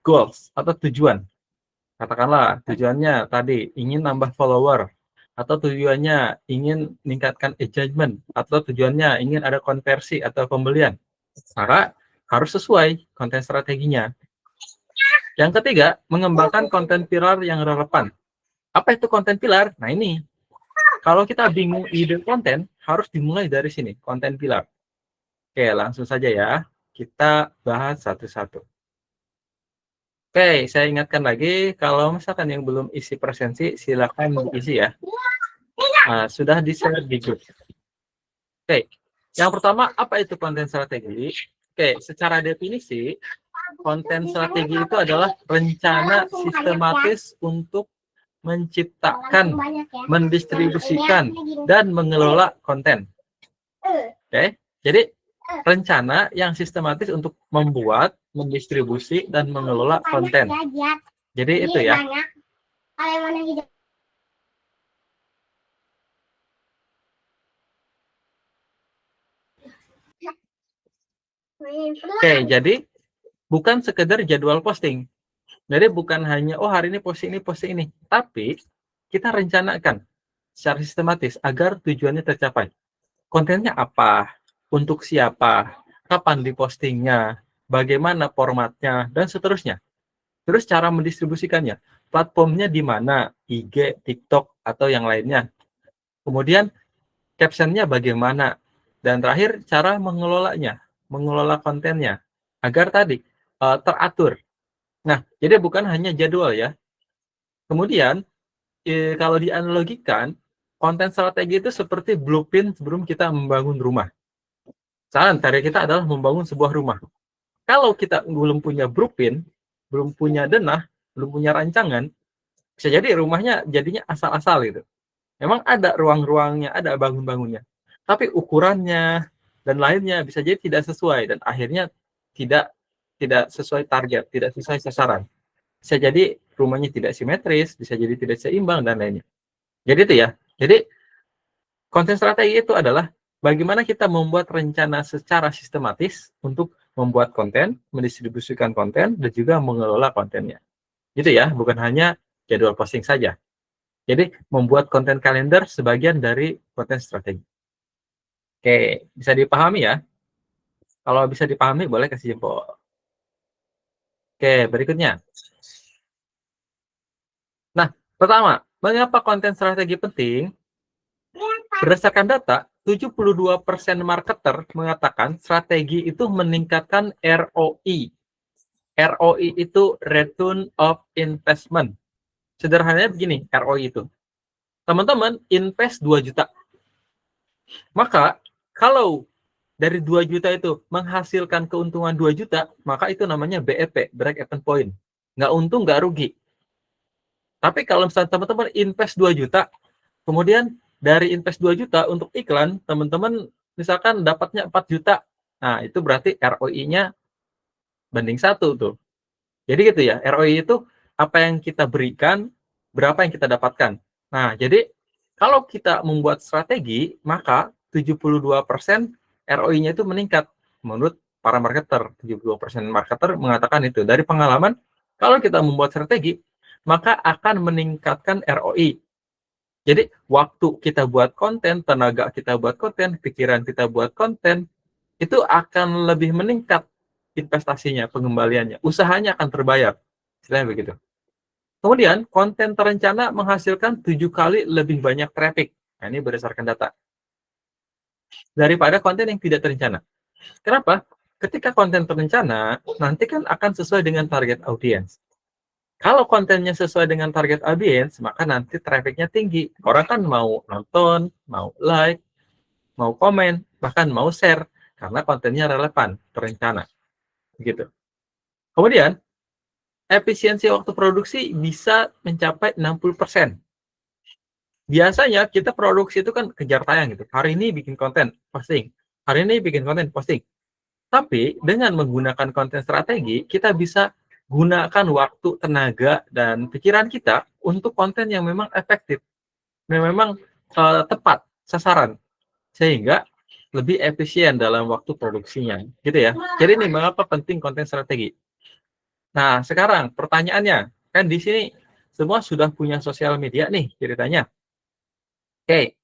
goals atau tujuan. Katakanlah tujuannya tadi ingin nambah follower, atau tujuannya ingin meningkatkan engagement, atau tujuannya ingin ada konversi atau pembelian. Maka harus sesuai konten strateginya. Yang ketiga, mengembangkan konten pilar yang relevan. Apa itu konten pilar? Nah ini, kalau kita bingung ide konten, harus dimulai dari sini, konten pilar. Oke, langsung saja ya. Kita bahas satu-satu. Oke, saya ingatkan lagi, kalau misalkan yang belum isi presensi, silakan diisi ya. Sudah di-share di grup. Oke, yang pertama, apa itu konten strategi? Oke, secara definisi, konten strategi itu adalah rencana sistematis untuk menciptakan, mendistribusikan, dan mengelola konten. Oke, jadi rencana yang sistematis untuk membuat, mendistribusi, dan mengelola konten. Jadi itu ya. Oke, jadi bukan sekedar jadwal posting. Jadi bukan hanya, oh hari ini posting ini. Tapi kita rencanakan secara sistematis agar tujuannya tercapai. Kontennya apa? Untuk siapa? Kapan dipostingnya? Bagaimana formatnya? Dan seterusnya. Terus cara mendistribusikannya. Platformnya di mana? IG, TikTok, atau yang lainnya. Kemudian captionnya bagaimana? Dan terakhir cara mengelolanya. Mengelola kontennya. Agar tadi teratur. Nah, jadi bukan hanya jadwal ya. Kemudian, kalau dianalogikan, konten strategi itu seperti blueprint sebelum kita membangun rumah. Saran target kita adalah membangun sebuah rumah. Kalau kita belum punya blueprint, belum punya denah, belum punya rancangan, bisa jadi rumahnya jadinya asal-asal gitu. Memang ada ruang-ruangnya, ada bangun-bangunnya. Tapi ukurannya dan lainnya bisa jadi tidak sesuai dan akhirnya tidak sesuai target, tidak sesuai sasaran. Bisa jadi rumahnya tidak simetris, bisa jadi tidak seimbang dan lainnya. Jadi itu ya. Jadi konten strategi itu adalah bagaimana kita membuat rencana secara sistematis untuk membuat konten, mendistribusikan konten, dan juga mengelola kontennya. Gitu ya, bukan hanya jadwal posting saja. Jadi membuat konten kalender sebagian dari konten strategi. Oke, bisa dipahami ya? Kalau bisa dipahami boleh kasih jempol. Oke, berikutnya. Nah, pertama, mengapa konten strategi penting? Berdasarkan data, 72% marketer mengatakan strategi itu meningkatkan ROI. ROI itu Return of Investment. Sederhananya begini, ROI itu. Teman-teman, invest 2 juta. Maka, kalau dari 2 juta itu menghasilkan keuntungan 2 juta, maka itu namanya BEP, Break Even Point. Nggak untung, nggak rugi. Tapi kalau misalnya teman-teman invest 2 juta, kemudian dari invest 2 juta untuk iklan, teman-teman misalkan dapatnya 4 juta. Nah, itu berarti ROI-nya banding 1 tuh. Jadi gitu ya, ROI itu apa yang kita berikan, berapa yang kita dapatkan. Nah, jadi kalau kita membuat strategi, maka 72% ROI-nya itu meningkat. Menurut para marketer, 72% marketer mengatakan itu. Dari pengalaman, kalau kita membuat strategi, maka akan meningkatkan ROI. Jadi, waktu kita buat konten, tenaga kita buat konten, pikiran kita buat konten, itu akan lebih meningkat investasinya, pengembaliannya. Usahanya akan terbayar. Istilahnya begitu. Kemudian, konten terencana menghasilkan 7 kali lebih banyak traffic. Nah, ini berdasarkan data. Daripada konten yang tidak terencana. Kenapa? Ketika konten terencana, nanti kan akan sesuai dengan target audiens. Kalau kontennya sesuai dengan target audiens, maka nanti trafficnya tinggi. Orang kan mau nonton, mau like, mau komen, bahkan mau share. Karena kontennya relevan, terencana. Gitu. Kemudian, efisiensi waktu produksi bisa mencapai 60%. Biasanya kita produksi itu kan kejar tayang gitu. Hari ini bikin konten, posting. Hari ini bikin konten, posting. Tapi dengan menggunakan konten strategi, kita bisa gunakan waktu, tenaga, dan pikiran kita untuk konten yang memang efektif, yang memang tepat sasaran, sehingga lebih efisien dalam waktu produksinya, gitu ya. Jadi ini mengapa penting konten strategi. Nah, sekarang pertanyaannya, kan di sini semua sudah punya sosial media nih ceritanya. Oke,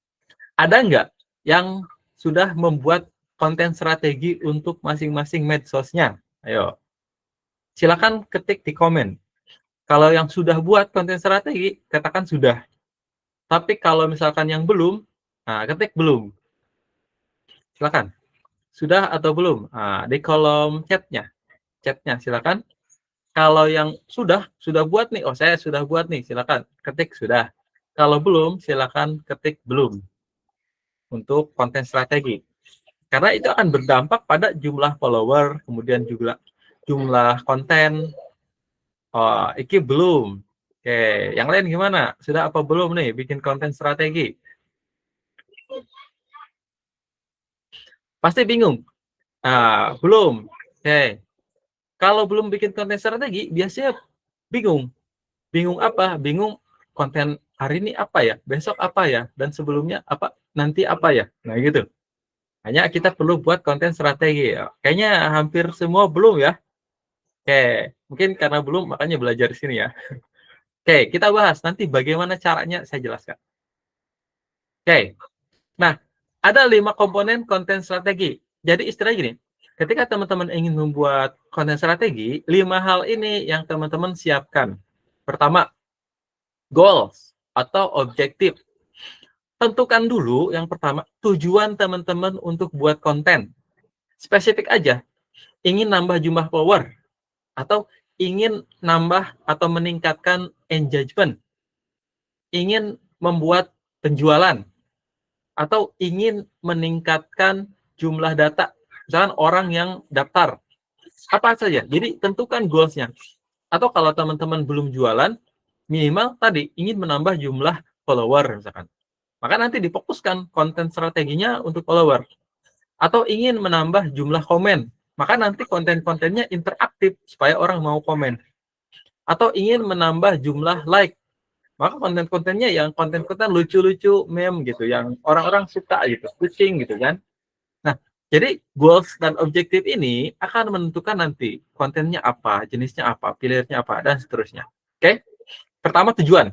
ada nggak yang sudah membuat konten strategi untuk masing-masing medsosnya? Ayo, silakan ketik di komen. Kalau yang sudah buat konten strategi, katakan sudah. Tapi kalau misalkan yang belum, nah ketik belum. Silakan. Sudah atau belum? Nah, di kolom chatnya silakan. Kalau yang sudah buat nih, oh saya sudah buat nih, silakan ketik sudah. Kalau belum, silakan ketik belum untuk konten strategi. Karena itu akan berdampak pada jumlah follower, kemudian juga jumlah konten. Oh, iki belum. Oke, yang lain gimana? Sudah apa belum nih bikin konten strategi? Pasti bingung. Ah, belum. Oke. Kalau belum bikin konten strategi, biasanya bingung. Bingung apa? Bingung konten hari ini apa ya? Besok apa ya? Dan sebelumnya apa? Nanti apa ya? Nah, gitu. Hanya kita perlu buat konten strategi. Kayaknya hampir semua belum ya. Oke, mungkin karena belum makanya belajar di sini ya. Oke, kita bahas nanti bagaimana caranya saya jelaskan. Oke. Nah, ada 5 komponen konten strategi. Jadi istilah gini, ketika teman-teman ingin membuat konten strategi, 5 hal ini yang teman-teman siapkan. Pertama, goals atau objektif. Tentukan dulu yang pertama, tujuan teman-teman untuk buat konten. Spesifik aja, ingin nambah jumlah follower, atau ingin nambah atau meningkatkan engagement, ingin membuat penjualan, atau ingin meningkatkan jumlah data, misalkan orang yang daftar, apa saja. Jadi tentukan goals-nya. Atau kalau teman-teman belum jualan, minimal tadi ingin menambah jumlah follower misalkan. Maka nanti difokuskan konten strateginya untuk follower. Atau ingin menambah jumlah komen, maka nanti konten-kontennya interaktif supaya orang mau komen. Atau ingin menambah jumlah like, maka konten-kontennya yang konten-konten lucu-lucu, meme gitu, yang orang-orang suka gitu, kucing gitu kan. Nah, jadi goals dan objektif ini akan menentukan nanti kontennya apa, jenisnya apa, pilihannya apa, dan seterusnya. Oke? Pertama, tujuan.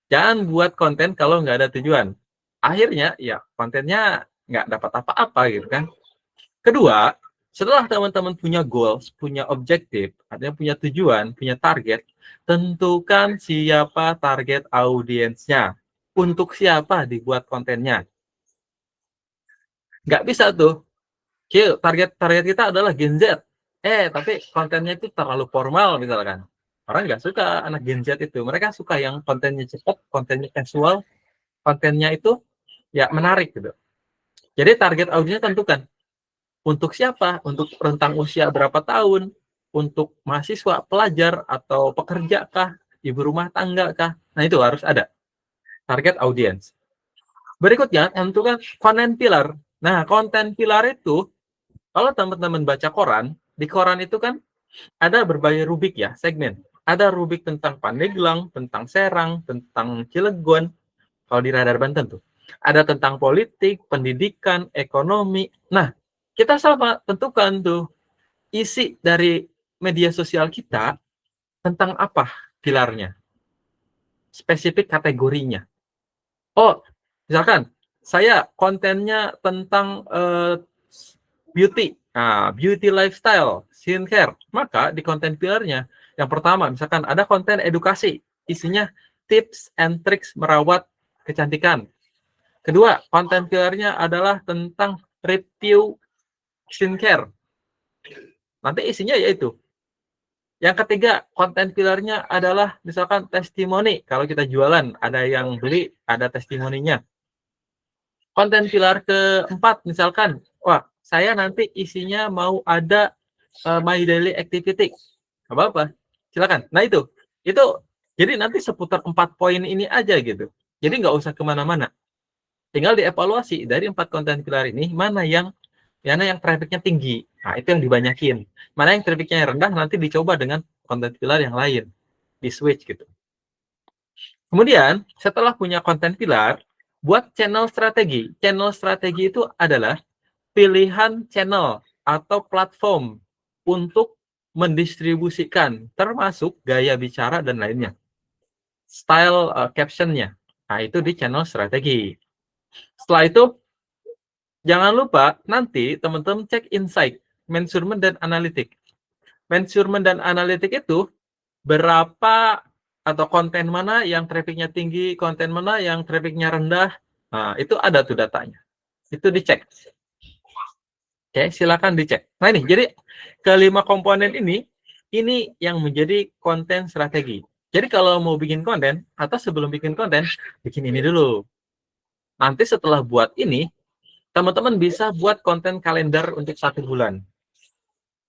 Jangan buat konten kalau nggak ada tujuan. Akhirnya, ya kontennya nggak dapat apa-apa gitu kan. Kedua, setelah teman-teman punya goals, punya objektif, artinya punya tujuan, punya target, tentukan siapa target audiensnya. Untuk siapa dibuat kontennya. Nggak bisa tuh, target kita adalah Gen Z. Tapi kontennya itu terlalu formal misalkan. Orang nggak suka anak Gen Z itu. Mereka suka yang kontennya cepat, kontennya casual, kontennya itu ya menarik gitu. Jadi target audiensnya tentukan. Untuk siapa? Untuk rentang usia berapa tahun? Untuk mahasiswa, pelajar, atau pekerja kah? Ibu rumah tangga kah? Nah, itu harus ada target audience. Berikutnya, tentukan konten pilar. Nah, konten pilar itu, kalau teman-teman baca koran, di koran itu kan ada berbagai rubrik ya, segmen. Ada rubrik tentang Pandeglang, tentang Serang, tentang Cilegon, kalau di Radar Banten tuh. Ada tentang politik, pendidikan, ekonomi. Nah, kita sama tentukan tuh isi dari media sosial kita tentang apa pilarnya, spesifik kategorinya. Oh, misalkan saya kontennya tentang beauty, nah, beauty lifestyle, skincare, maka di konten pilarnya yang pertama misalkan ada konten edukasi, isinya tips and tricks merawat kecantikan. Kedua, konten pilarnya adalah tentang review skincare. Nanti isinya yaitu. Yang ketiga, konten pilarnya adalah misalkan testimoni. Kalau kita jualan, ada yang beli, ada testimoninya. Konten pilar keempat, misalkan, wah, saya nanti isinya mau ada my daily activity. Apa-apa, silakan. Nah, itu. Jadi nanti seputar 4 poin ini aja gitu. Jadi nggak usah kemana-mana. Tinggal dievaluasi dari 4 konten pilar ini, mana yang trafficnya tinggi. Nah, itu yang dibanyakin. Mana yang trafficnya rendah, nanti dicoba dengan konten pilar yang lain. Di switch gitu. Kemudian, setelah punya konten pilar, buat channel strategi. Channel strategi itu adalah pilihan channel atau platform untuk mendistribusikan, termasuk gaya bicara dan lainnya. Style captionnya. Nah, itu di channel strategi. Setelah itu, jangan lupa nanti teman-teman cek insight, measurement, dan analitik. Measurement dan analitik itu berapa atau konten mana yang trafficnya tinggi, konten mana yang trafficnya rendah. Nah, itu ada tuh datanya. Itu dicek. Oke, silakan dicek. Nah ini, jadi kelima komponen ini yang menjadi konten strategi. Jadi kalau mau bikin konten, atau sebelum bikin konten, bikin ini dulu. Nanti setelah buat ini, teman-teman bisa buat konten kalender untuk 1 bulan.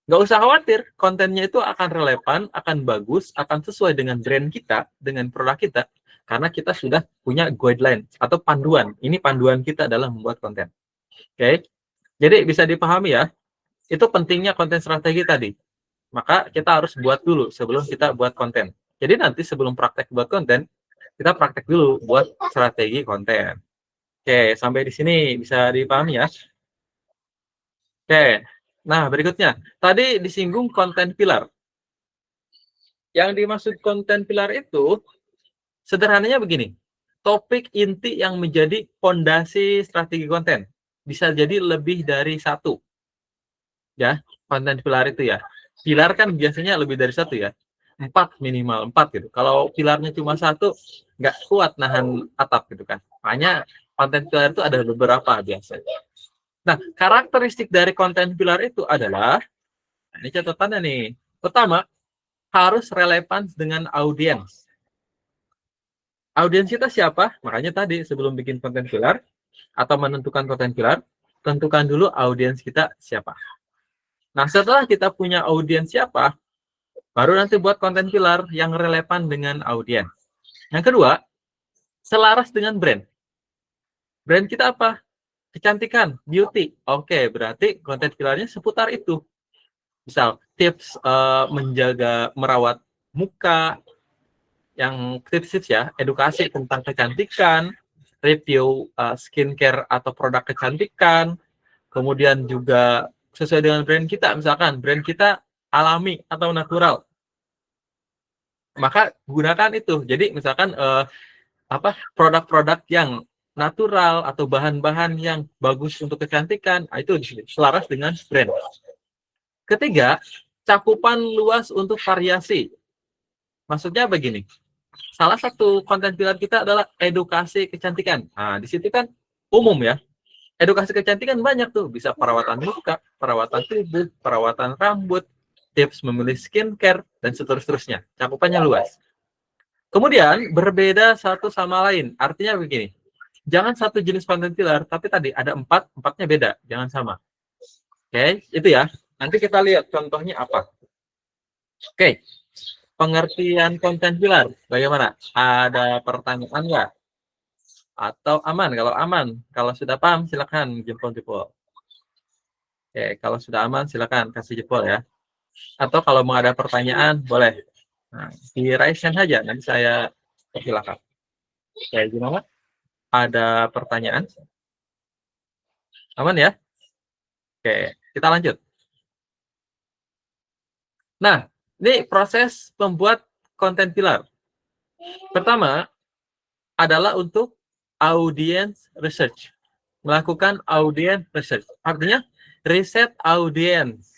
Nggak usah khawatir, kontennya itu akan relevan, akan bagus, akan sesuai dengan brand kita, dengan produk kita, karena kita sudah punya guideline atau panduan. Ini panduan kita dalam membuat konten. Oke, jadi bisa dipahami ya, itu pentingnya konten strategi tadi. Maka kita harus buat dulu sebelum kita buat konten. Jadi nanti sebelum praktek buat konten, kita praktek dulu buat strategi konten. Oke, sampai di sini bisa dipahami ya. Oke, nah berikutnya. Tadi disinggung konten pilar. Yang dimaksud konten pilar itu, sederhananya begini. Topik inti yang menjadi fondasi strategi konten. Bisa jadi lebih dari 1. Ya, konten pilar itu ya. Pilar kan biasanya lebih dari 1 ya. 4 minimal 4 gitu. Kalau pilarnya cuma 1, nggak kuat nahan atap gitu kan. Makanya konten pilar itu ada beberapa biasanya. Nah, karakteristik dari konten pilar itu adalah, nah ini catatannya nih. Pertama, harus relevan dengan audiens. Audiens kita siapa? Makanya tadi sebelum bikin konten pilar atau menentukan konten pilar, tentukan dulu audiens kita siapa. Nah, setelah kita punya audiens siapa, baru nanti buat konten pilar yang relevan dengan audiens. Yang kedua, selaras dengan brand. Brand kita apa? Kecantikan, beauty. Oke, berarti konten pilarnya seputar itu. Misal, tips menjaga, merawat muka, yang tips-tips ya, edukasi tentang kecantikan, review skincare atau produk kecantikan, kemudian juga sesuai dengan brand kita, misalkan brand kita alami atau natural, maka gunakan itu. Jadi misalkan produk-produk yang natural atau bahan-bahan yang bagus untuk kecantikan, itu selaras dengan brand. Ketiga, cakupan luas untuk variasi. Maksudnya begini, salah satu konten pilar kita adalah edukasi kecantikan. Nah, di situ kan umum ya. Edukasi kecantikan banyak tuh, bisa perawatan muka, perawatan tubuh, perawatan rambut, tips memilih skincare, dan seterusnya. Cakupannya luas. Kemudian, berbeda satu sama lain. Artinya begini, jangan satu jenis konten pilar, tapi tadi ada 4, 4-nya beda, jangan sama. Oke, itu ya. Nanti kita lihat contohnya apa. Oke, pengertian konten pilar, bagaimana? Ada pertanyaan nggak? Atau aman? Kalau aman, kalau sudah paham, silakan jempol-jempol. Oke, kalau sudah aman, silakan kasih jempol ya. Atau kalau mau ada pertanyaan, boleh. Nah, di raise hand saja, nanti saya silakan. Oke, gimana? Ada pertanyaan? Aman ya? Oke, kita lanjut. Nah, ini proses membuat konten pilar. Pertama, adalah untuk audience research. Melakukan audience research. Artinya, riset audience.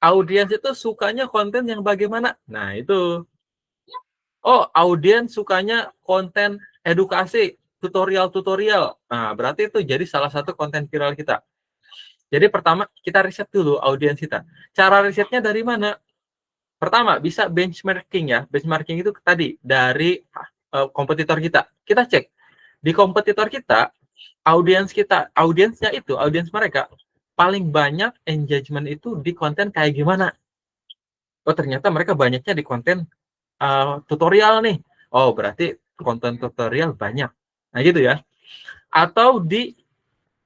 Audiens itu sukanya konten yang bagaimana? Nah, itu. Oh, audiens sukanya konten edukasi, tutorial-tutorial. Nah, berarti itu jadi salah satu konten viral kita. Jadi pertama, kita riset dulu audiens kita. Cara risetnya dari mana? Pertama, bisa benchmarking ya. Benchmarking itu tadi, dari kompetitor kita. Kita cek. Di kompetitor kita, audiensnya itu, audiens mereka, paling banyak engagement itu di konten kayak gimana? Oh, ternyata mereka banyaknya di konten tutorial nih. Oh, berarti konten tutorial banyak. Nah, gitu ya. Atau di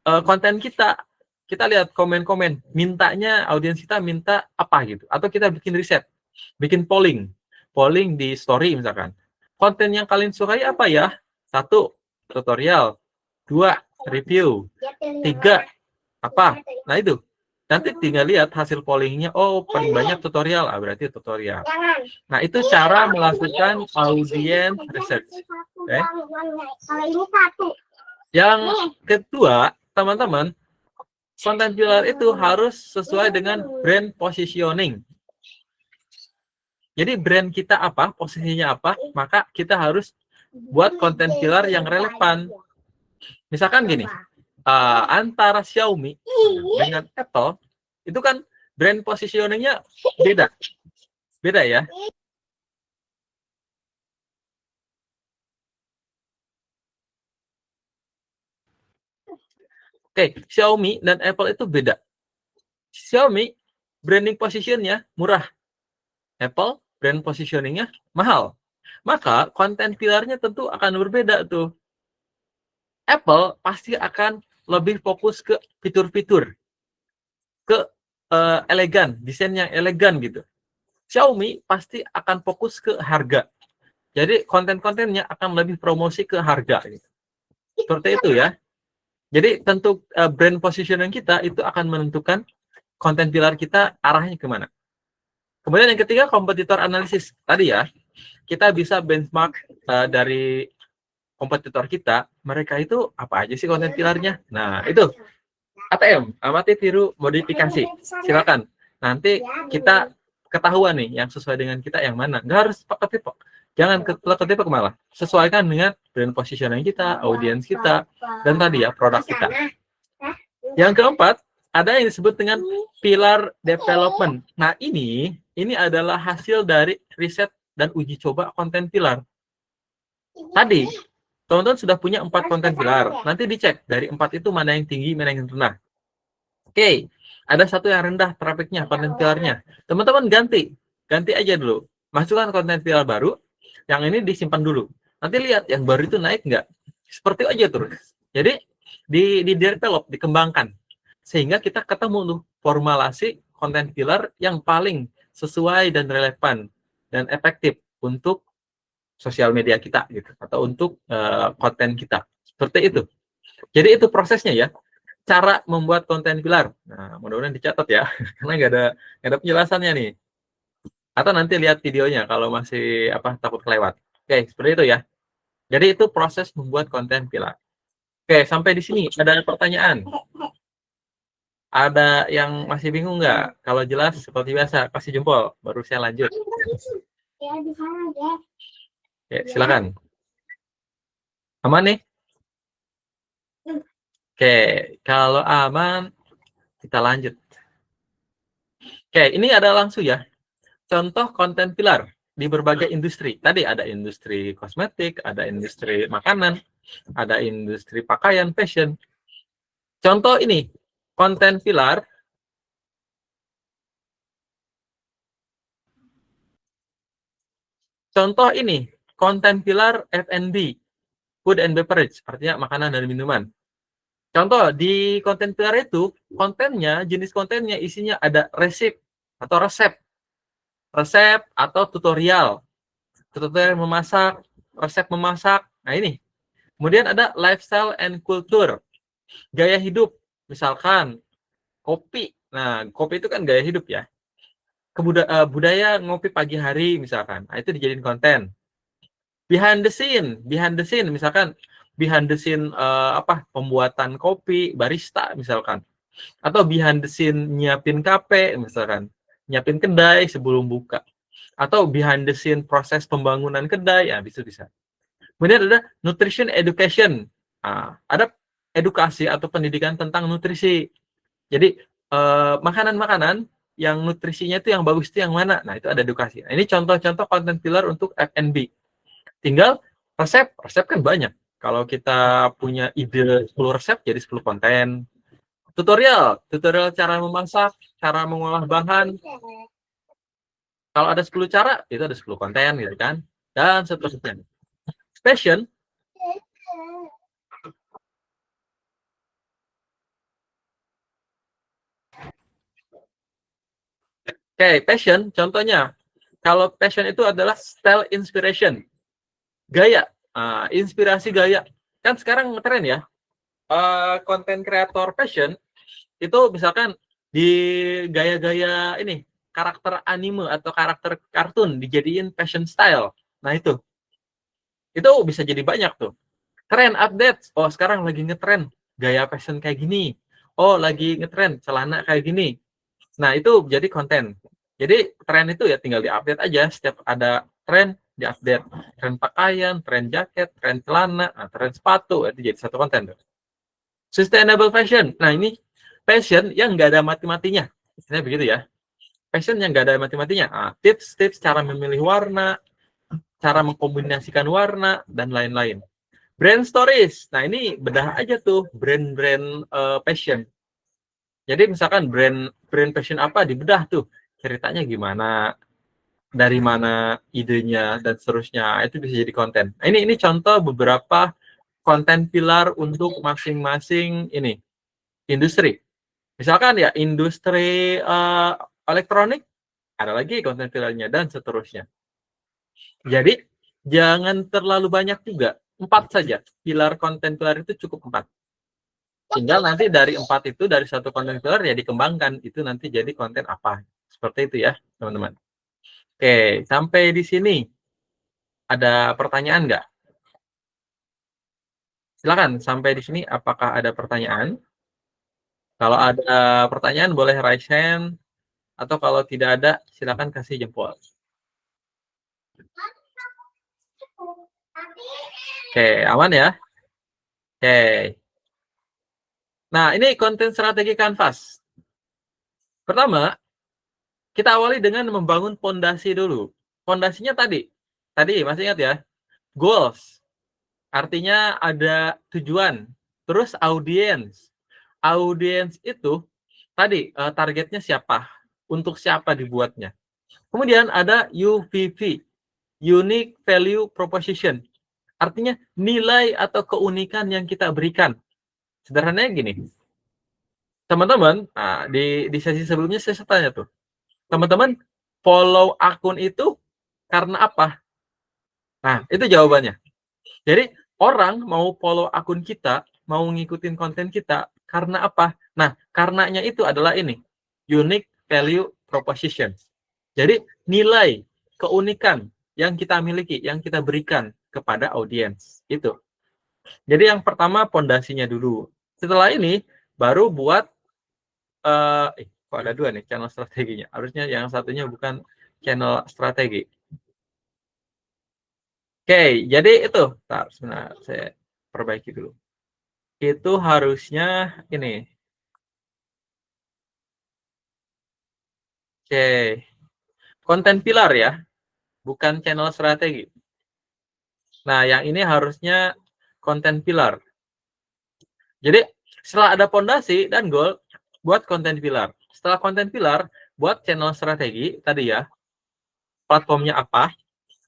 konten kita lihat komen-komen, mintanya, audiens kita minta apa gitu. Atau kita bikin riset, bikin polling di story misalkan. Konten yang kalian sukai apa ya? 1, tutorial. 2, review. 3, apa? Nah, itu. Nanti tinggal lihat hasil pollingnya, oh paling banyak tutorial, berarti tutorial. Nah, itu cara melakukan audience research. Okay. Yang kedua, teman-teman, content pillar itu harus sesuai dengan brand positioning. Jadi brand kita apa, posisinya apa, maka kita harus buat content pillar yang relevan. Misalkan gini, antara Xiaomi dengan Apple, itu kan brand positioningnya beda. Beda ya. Oke, Xiaomi dan Apple itu beda. Xiaomi branding positionnya murah. Apple brand positioningnya mahal. Maka konten pilarnya tentu akan berbeda tuh. Apple pasti akan lebih fokus ke fitur-fitur, ke elegan, desain yang elegan gitu. Xiaomi pasti akan fokus ke harga. Jadi konten-kontennya akan lebih promosi ke harga. Gitu. Seperti itu ya. Jadi tentu brand positioning kita itu akan menentukan konten pilar kita arahnya kemana. Kemudian yang ketiga, kompetitor analisis. Tadi ya, kita bisa benchmark dari kompetitor kita, mereka itu apa aja sih konten pilarnya. Nah, itu ATM, amati tiru modifikasi. Silakan. Nanti kita ketahuan nih yang sesuai dengan kita yang mana. Nggak harus pakai-pakai. Jangan ketika malah. Sesuaikan dengan brand positioning kita, audiens kita, dan tadi ya produk kita. Yang keempat, ada yang disebut dengan pilar development. Nah, ini adalah hasil dari riset dan uji coba konten pilar. Tadi, teman-teman sudah punya 4 konten pilar. Nanti dicek dari 4 itu mana yang tinggi, mana yang rendah. Oke, ada satu yang rendah trafficnya, konten pilarnya. Teman-teman ganti aja dulu. Masukkan konten pilar baru, yang ini disimpan dulu. Nanti lihat yang baru itu naik nggak. Seperti aja terus. Jadi di develop, dikembangkan. Sehingga kita ketemu tuh formulasi konten pilar yang paling sesuai dan relevan dan efektif untuk sosial media kita gitu atau untuk konten kita. Seperti itu. Jadi itu prosesnya ya. Cara membuat konten pilar. Nah, mudah-mudahan dicatat ya. Karena nggak ada penjelasannya nih. Atau nanti lihat videonya kalau masih takut kelewat. Oke, seperti itu ya. Jadi itu proses membuat konten pilar. Oke, sampai di sini ada pertanyaan. Ada yang masih bingung nggak? Kalau jelas seperti biasa, kasih jempol. Baru saya lanjut. Oke, silakan. Aman nih? Oke, kalau aman, kita lanjut. Oke, ini ada langsung ya. Contoh konten pilar di berbagai industri. Tadi ada industri kosmetik, ada industri makanan, ada industri pakaian, fashion. Contoh ini, konten pilar. Contoh ini, konten pilar F&B, food and beverage, artinya makanan dan minuman. Contoh, di konten pilar itu, kontennya, jenis kontennya isinya ada resep atau resep atau tutorial memasak, resep memasak. Nah ini. Kemudian ada lifestyle and culture, gaya hidup. Misalkan kopi. Nah, kopi itu kan gaya hidup ya. Budaya ngopi pagi hari misalkan. Nah, itu dijadiin konten. Behind the scene misalkan behind the scene pembuatan kopi, barista misalkan. Atau behind the scene nyiapin kafe misalkan. Nyiapin kedai sebelum buka. Atau behind the scene proses pembangunan kedai, ya bisa. Kemudian ada nutrition education. Nah, ada edukasi atau pendidikan tentang nutrisi. Jadi makanan-makanan yang nutrisinya itu yang bagus itu yang mana? Nah, itu ada edukasi. Nah, ini contoh-contoh konten pilar untuk F&B. Tinggal resep kan banyak. Kalau kita punya ide 10 resep jadi 10 konten. Tutorial cara memasak, cara mengolah bahan. Kalau ada 10 cara, itu ada 10 konten gitu kan. Dan seterusnya. Fashion. Oke, passion contohnya. Kalau passion itu adalah style inspiration. Gaya, inspirasi gaya. Kan sekarang ngetren ya. Konten kreator fashion itu misalkan di gaya-gaya ini karakter anime atau karakter kartun dijadiin fashion style. Nah itu bisa jadi banyak tuh. Tren update. Oh sekarang lagi ngetren gaya fashion kayak gini. Oh lagi ngetren celana kayak gini. Nah itu jadi konten. Jadi tren itu ya tinggal diupdate aja. Setiap ada tren diupdate. Tren pakaian, tren jaket, tren celana, nah, tren sepatu itu jadi satu konten. Sustainable fashion. Nah ini fashion yang nggak ada mati-matinya. Istilahnya begitu ya. Fashion yang nggak ada mati-matinya. Nah, tips-tips cara memilih warna, cara mengkombinasikan warna, dan lain-lain. Brand stories. Nah ini bedah aja tuh brand-brand fashion. Jadi misalkan brand fashion apa dibedah tuh. Ceritanya gimana, dari mana idenya, dan seterusnya. Itu bisa jadi konten. Nah, ini contoh beberapa konten pilar untuk masing-masing ini industri. Misalkan ya industri elektronik, ada lagi konten pilarnya dan seterusnya. Jadi jangan terlalu banyak juga, 4 saja. Pilar konten pilar itu cukup 4. Tinggal nanti dari 4 itu, dari satu konten pilar ya dikembangkan, itu nanti jadi konten apa. Seperti itu ya teman-teman. Oke, sampai di sini ada pertanyaan nggak? Silakan, sampai di sini apakah ada pertanyaan? Kalau ada pertanyaan boleh raise hand, atau kalau tidak ada silakan kasih jempol. Oke, aman ya? Oke. Nah, ini konten strategi Canvas. Pertama, kita awali dengan membangun fondasi dulu. Fondasinya tadi masih ingat ya? Goals. Artinya ada tujuan. Terus audience. Audience itu tadi targetnya siapa? Untuk siapa dibuatnya? Kemudian ada UVP, Unique Value Proposition. Artinya nilai atau keunikan yang kita berikan. Sederhananya gini, teman-teman, nah, di sesi sebelumnya saya tanya tuh, teman-teman follow akun itu karena apa? Nah, itu jawabannya. Jadi orang mau follow akun kita, mau ngikutin konten kita karena apa? Nah, karenanya itu adalah ini, unique value proposition. Jadi nilai, keunikan yang kita miliki, yang kita berikan kepada audiens itu. Jadi yang pertama pondasinya dulu. Setelah ini baru buat kok ada 2 nih channel strateginya. Harusnya yang satunya bukan channel strategi. Oke, jadi itu. Sebentar, saya perbaiki dulu. Itu harusnya ini. Oke. Konten pilar ya, bukan channel strategi. Nah, yang ini harusnya konten pilar. Jadi, setelah ada pondasi dan goal, buat konten pilar. Setelah konten pilar, buat channel strategi tadi ya. Platformnya apa?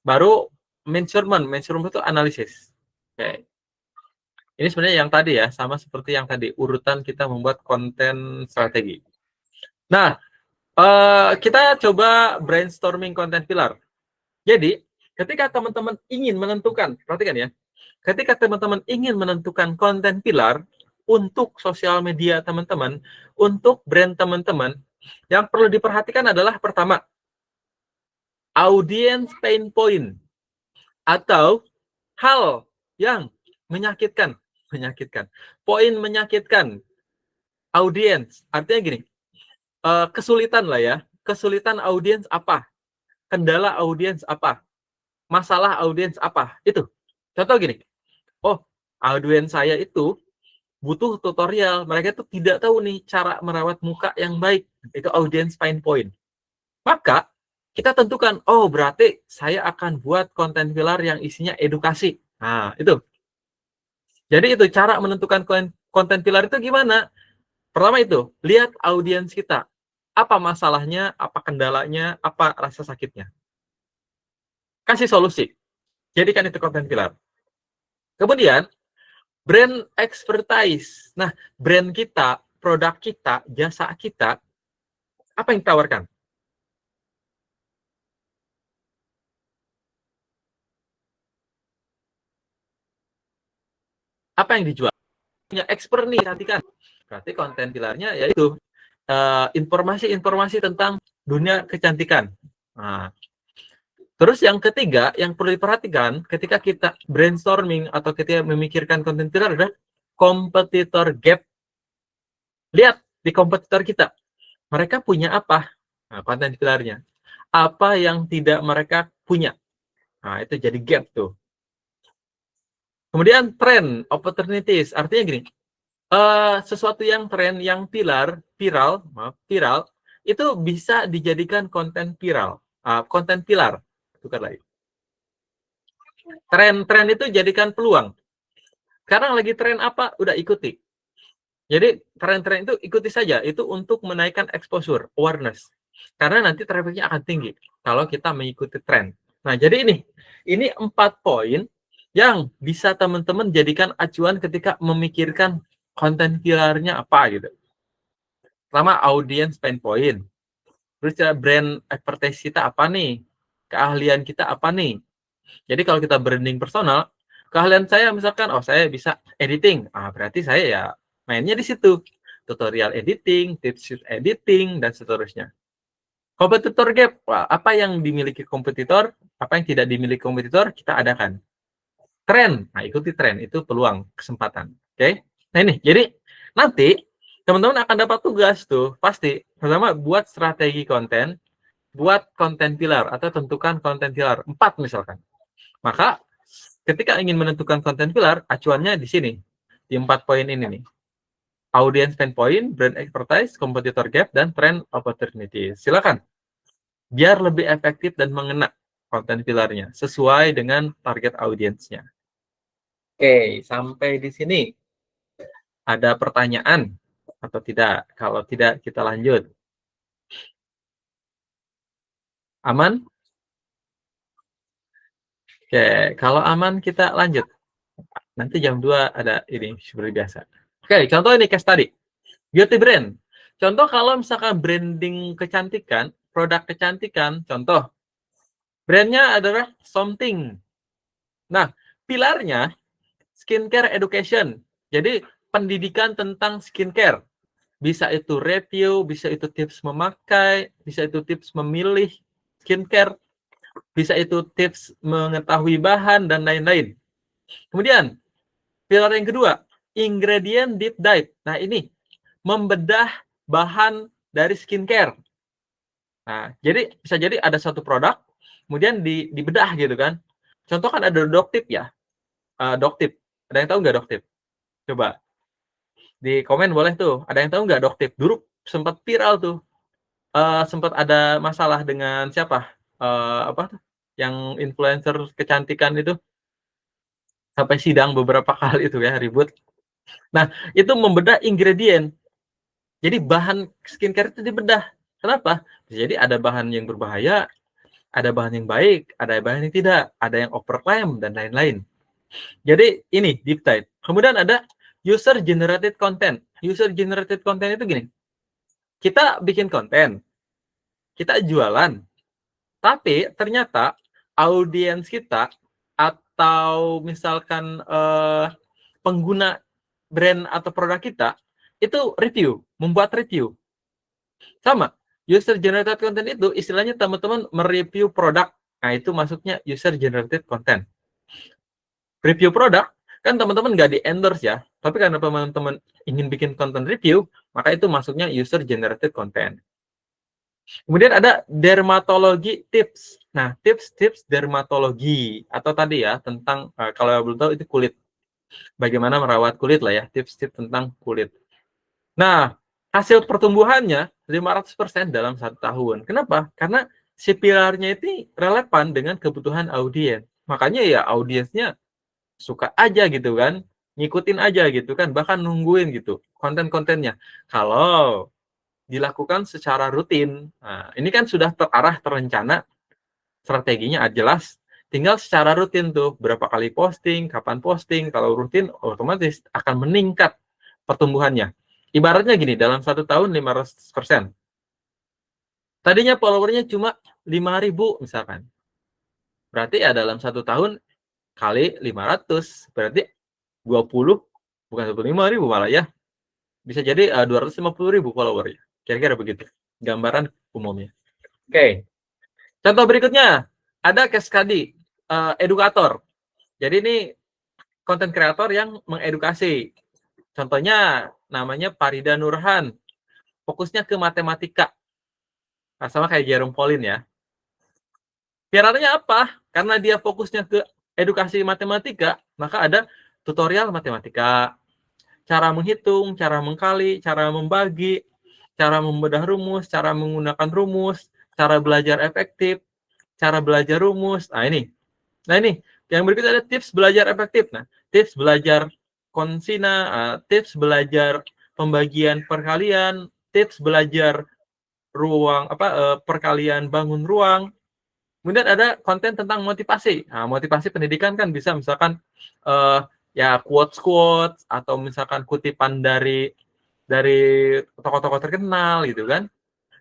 Baru measurement itu analisis. Oke. Ini sebenarnya yang tadi ya, sama seperti yang tadi, urutan kita membuat konten strategi. Nah, kita coba brainstorming konten pilar. Jadi, ketika teman-teman ingin menentukan, perhatikan ya, ketika teman-teman ingin menentukan konten pilar untuk sosial media teman-teman, untuk brand teman-teman, yang perlu diperhatikan adalah pertama, audience pain point atau hal yang menyakitkan. Poin menyakitkan audience. Artinya gini, kesulitan lah ya. Kesulitan audiens apa? Kendala audiens apa? Masalah audiens apa? Itu. Contoh gini, oh, audiens saya itu butuh tutorial. Mereka tuh tidak tahu nih cara merawat muka yang baik. Itu audiens pain point. Maka kita tentukan, oh berarti saya akan buat konten pilar yang isinya edukasi. Nah, itu. Jadi itu cara menentukan konten pilar itu gimana? Pertama itu, lihat audiens kita. Apa masalahnya, apa kendalanya, apa rasa sakitnya. Kasih solusi. Jadikan itu konten pilar. Kemudian, brand expertise. Nah, brand kita, produk kita, jasa kita, apa yang ditawarkan? Apa yang dijual? Punya expert nih, perhatikan. Berarti konten pilarnya yaitu informasi-informasi tentang dunia kecantikan. Nah, terus yang ketiga, yang perlu diperhatikan ketika kita brainstorming atau ketika memikirkan konten pillar adalah kompetitor gap. Lihat di kompetitor kita, mereka punya apa? Nah, konten pillarnya. Apa yang tidak mereka punya? Nah, itu jadi gap tuh. Kemudian trend, opportunities. Artinya gini, sesuatu yang tren, yang viral, itu bisa dijadikan konten viral, konten pilar. Tukar lagi. Tren itu jadikan peluang. Sekarang lagi tren apa? Udah ikuti. Jadi tren-tren itu ikuti saja. Itu untuk menaikkan exposure, awareness. Karena nanti trafficnya akan tinggi kalau kita mengikuti tren. Nah, jadi ini 4 poin yang bisa teman-teman jadikan acuan ketika memikirkan konten pilarnya apa gitu. Pertama, audience pain point. Terus brand advertise kita apa nih? Keahlian kita apa nih? Jadi kalau kita branding personal, keahlian saya misalkan, oh saya bisa editing. Berarti saya ya mainnya di situ. Tutorial editing, tips editing, dan seterusnya. Kompetitor gap, apa yang dimiliki kompetitor, apa yang tidak dimiliki kompetitor, kita adakan. Tren, nah ikuti tren, itu peluang, kesempatan. Oke? Nah ini, jadi nanti teman-teman akan dapat tugas tuh, pasti. Pertama, buat strategi konten, buat konten pilar, atau tentukan konten pilar, 4 misalkan. Maka, ketika ingin menentukan konten pilar, acuannya di sini, di 4 poin ini nih. Audience pain point, brand expertise, competitor gap, dan trend opportunity. Silakan. Biar lebih efektif dan mengena konten pilarnya, sesuai dengan target audiensnya. Oke, sampai di sini. Ada pertanyaan atau tidak? Kalau tidak, kita lanjut. Aman? Oke, kalau aman kita lanjut. Nanti jam 2 ada ini seperti biasa. Oke, contoh ini case tadi. Beauty brand. Contoh kalau misalkan branding kecantikan, produk kecantikan, contoh. Brandnya adalah Something. Nah, pilarnya skincare education. Jadi, pendidikan tentang skincare. Bisa itu review, bisa itu tips memakai, bisa itu tips memilih skincare, bisa itu tips mengetahui bahan, dan lain-lain. Kemudian, pilar yang kedua, ingredient deep dive. Nah, ini membedah bahan dari skincare. Nah, jadi bisa jadi ada satu produk, kemudian dibedah gitu kan. Contoh kan ada Doctip ya. Doctip. Ada yang tahu nggak Doctip? Coba di komen boleh tuh. Ada yang tahu nggak Doctip? Dulu sempat viral tuh. Sempat ada masalah dengan siapa? Apa tuh? Yang influencer kecantikan itu. Sampai sidang beberapa kali itu ya, ribut. Nah, itu membedah ingredient. Jadi bahan skincare itu dibedah. Kenapa? Jadi ada bahan yang berbahaya, ada bahan yang baik, ada bahan yang tidak, ada yang overclaim, dan lain-lain. Jadi ini deep dive. Kemudian ada user generated content. User generated content itu gini. Kita bikin konten, kita jualan, tapi ternyata audiens kita atau misalkan pengguna brand atau produk kita itu review, membuat review. Sama, user generated content itu istilahnya teman-teman mereview produk. Nah, itu masuknya user generated content. Review produk kan teman-teman nggak di-endorse ya, tapi karena teman-teman ingin bikin konten review, maka itu masuknya user generated content. Kemudian ada dermatologi tips. Nah, tips-tips dermatologi atau tadi ya tentang kalau belum tahu itu kulit. Bagaimana merawat kulit lah ya, tips-tips tentang kulit. Nah, hasil pertumbuhannya 500% dalam 1 tahun. Kenapa? Karena si pilarnya itu relevan dengan kebutuhan audiens. Makanya ya audiensnya suka aja gitu kan, ngikutin aja gitu kan, bahkan nungguin gitu konten-kontennya. Kalau dilakukan secara rutin, nah, ini kan sudah terarah, terencana, strateginya jelas. Tinggal secara rutin tuh, berapa kali posting, kapan posting. Kalau rutin, otomatis akan meningkat pertumbuhannya. Ibaratnya gini, dalam 1 tahun 500%. Tadinya followernya cuma 5.000 misalkan. Berarti ya dalam 1 tahun kali 500, berarti 20, bukan 25.000 malah ya. Bisa jadi 250.000 follower ya. Kira-kira begitu gambaran umumnya. Oke. Contoh berikutnya, ada case study edukator. Jadi ini konten kreator yang mengedukasi. Contohnya namanya Farida Nurhan. Fokusnya ke matematika. Nah, sama kayak Jerome Pauline ya. Piaranya apa? Karena dia fokusnya ke edukasi matematika, maka ada tutorial matematika, cara menghitung, cara mengkali, cara membagi, cara membedah rumus, cara menggunakan rumus, cara belajar efektif, cara belajar rumus. Nah ini yang berikutnya ada tips belajar efektif. Nah, tips belajar konsina, tips belajar pembagian perkalian, tips belajar ruang perkalian bangun ruang. Kemudian ada konten tentang motivasi. Nah, motivasi pendidikan kan bisa misalkan ya quotes atau misalkan kutipan dari tokoh-tokoh terkenal gitu kan.